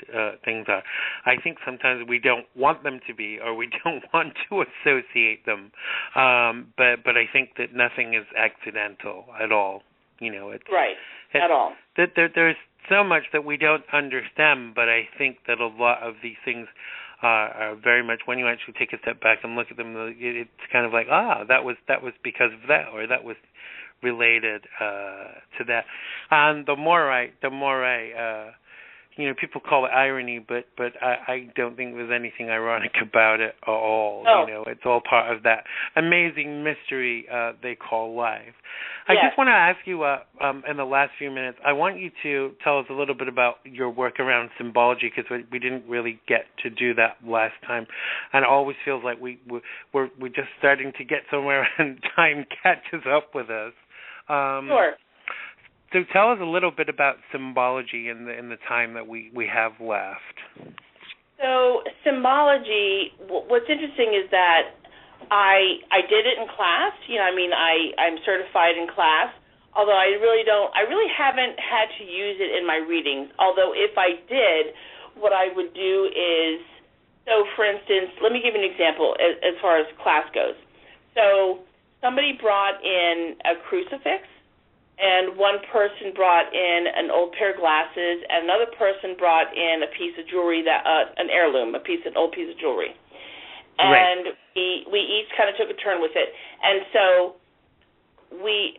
things are. I think sometimes we don't want them to be, or we don't want to associate them. But I think that nothing is accidental at all. It's right, at all. There's so much that we don't understand, but I think that a lot of these things are very much, when you actually take a step back and look at them, it's kind of like, that was because of that, or that was related to that. And the more I people call it irony, but I don't think there's anything ironic about it at all. Oh. It's all part of that amazing mystery they call life. Yes. I just want to ask you, in the last few minutes, I want you to tell us a little bit about your work around symbology, because we didn't really get to do that last time, and it always feels like we're just starting to get somewhere, and time catches up with us. Sure. So tell us a little bit about symbology in the time that we have left. So symbology, what's interesting is that I did it in class. I'm certified in class, although I really haven't had to use it in my readings. Although if I did, what I would do is, so for instance, let me give you an example as far as class goes. So somebody brought in a crucifix, and one person brought in an old pair of glasses, and another person brought in a piece of jewelry, an heirloom, an old piece of jewelry. And we each kind of took a turn with it. And so we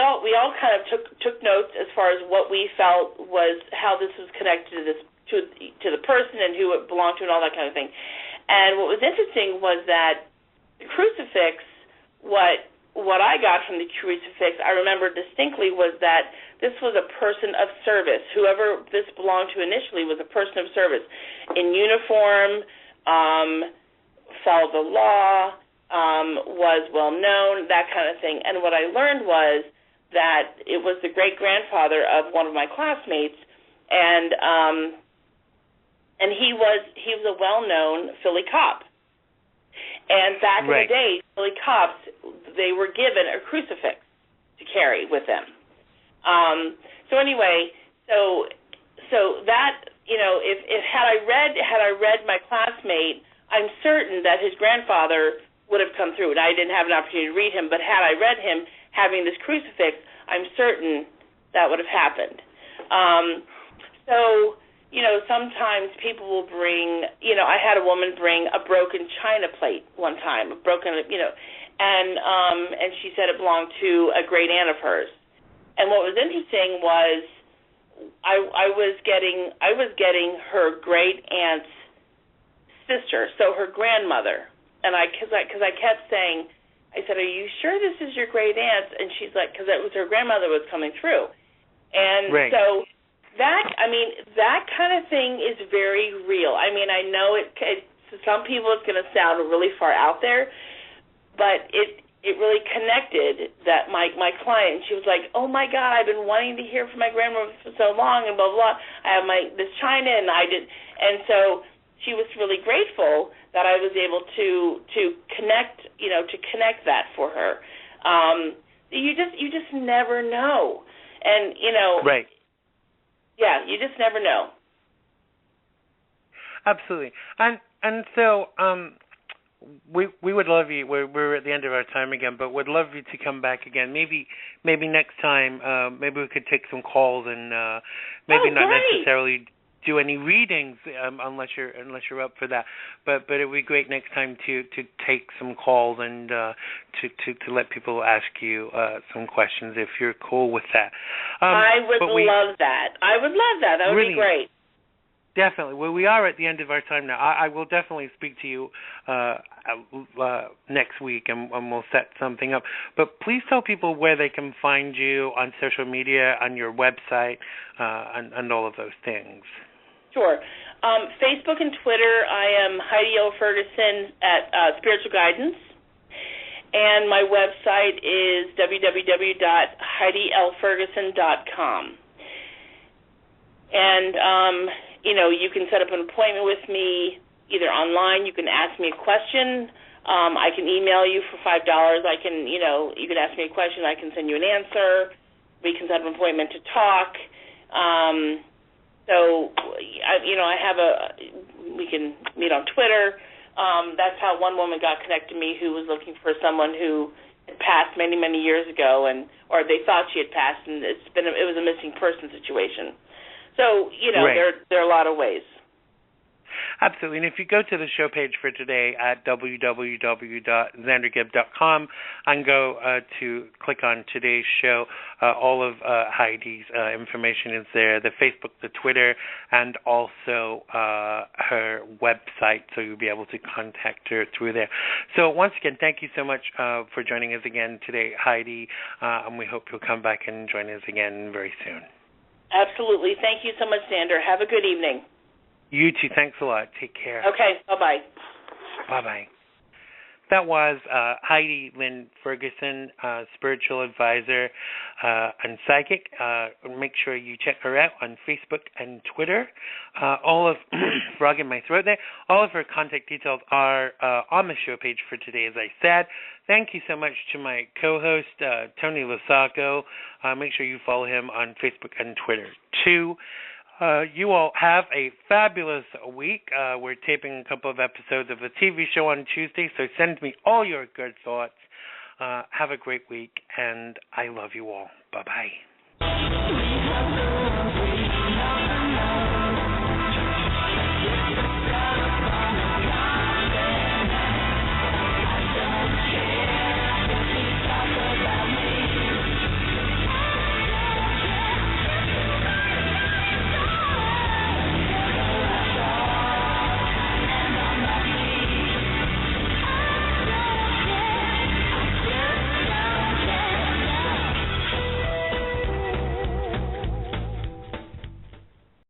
all kind of took notes as far as what we felt was how this was connected to the person and who it belonged to and all that kind of thing. And what was interesting was that the crucifix, what I got from the crucifix, I remember distinctly, was that this was a person of service. Whoever this belonged to initially was a person of service, in uniform, followed the law, was well known, that kind of thing. And what I learned was that it was the great-grandfather of one of my classmates, and he was a well-known Philly cop. And back in the day, Philly cops, they were given a crucifix to carry with them. So that, if had I read my classmate, I'm certain that his grandfather would have come through. And I didn't have an opportunity to read him, but had I read him having this crucifix, I'm certain that would have happened. Sometimes people will bring, I had a woman bring a broken china plate one time, and she said it belonged to a great aunt of hers. And what was interesting was I was getting her great aunt's sister, so her grandmother, and because I kept saying, I said, "Are you sure this is your great aunt?" And she's like, because it was her grandmother was coming through, and so that kind of thing is very real. I mean, I know to some people it's going to sound really far out there, but it really connected that my client. She was like, "Oh my God, I've been wanting to hear from my grandmother for so long," and blah blah. I have this china, and I did, and so she was really grateful that I was able to connect, to connect that for her. You just never know, and right. Yeah, you just never know. Absolutely, and so we would love you. We're at the end of our time again, but would love you to come back again. Maybe next time, maybe we could take some calls and maybe not necessarily do any readings unless you're up for that. But it would be great next time to take some calls and to let people ask you some questions if you're cool with that. I would love that. That would really, be great. Definitely. Well, we are at the end of our time now. I will definitely speak to you next week, and we'll set something up. But please tell people where they can find you on social media, on your website, and all of those things. Sure. Facebook and Twitter, I am Heidi L. Ferguson at Spiritual Guidance. And my website is www.HeidiLFerguson.com. And you can set up an appointment with me either online. You can ask me a question. I can email you for $5. I can, you can ask me a question. I can send you an answer. We can set up an appointment to talk. We can meet on Twitter. That's how one woman got connected to me who was looking for someone who had passed many, many years ago, or they thought she had passed, and it was a missing person situation. So, there are a lot of ways. Absolutely. And if you go to the show page for today at www.xandergibb.com and go to click on today's show, all of Heidi's information is there, the Facebook, the Twitter, and also her website, so you'll be able to contact her through there. So once again, thank you so much for joining us again today, Heidi, and we hope you'll come back and join us again very soon. Absolutely. Thank you so much, Xander. Have a good evening. You too. Thanks a lot. Take care. Okay. Bye-bye. Bye-bye. That was Heidi Lynn Ferguson, spiritual advisor and psychic. Make sure you check her out on Facebook and Twitter. Frog in my throat there. All of her contact details are on the show page for today, as I said. Thank you so much to my co-host, Tony Losacco. Make sure you follow him on Facebook and Twitter, too. You all have a fabulous week. We're taping a couple of episodes of the TV show on Tuesday, so send me all your good thoughts. Have a great week, and I love you all. Bye-bye.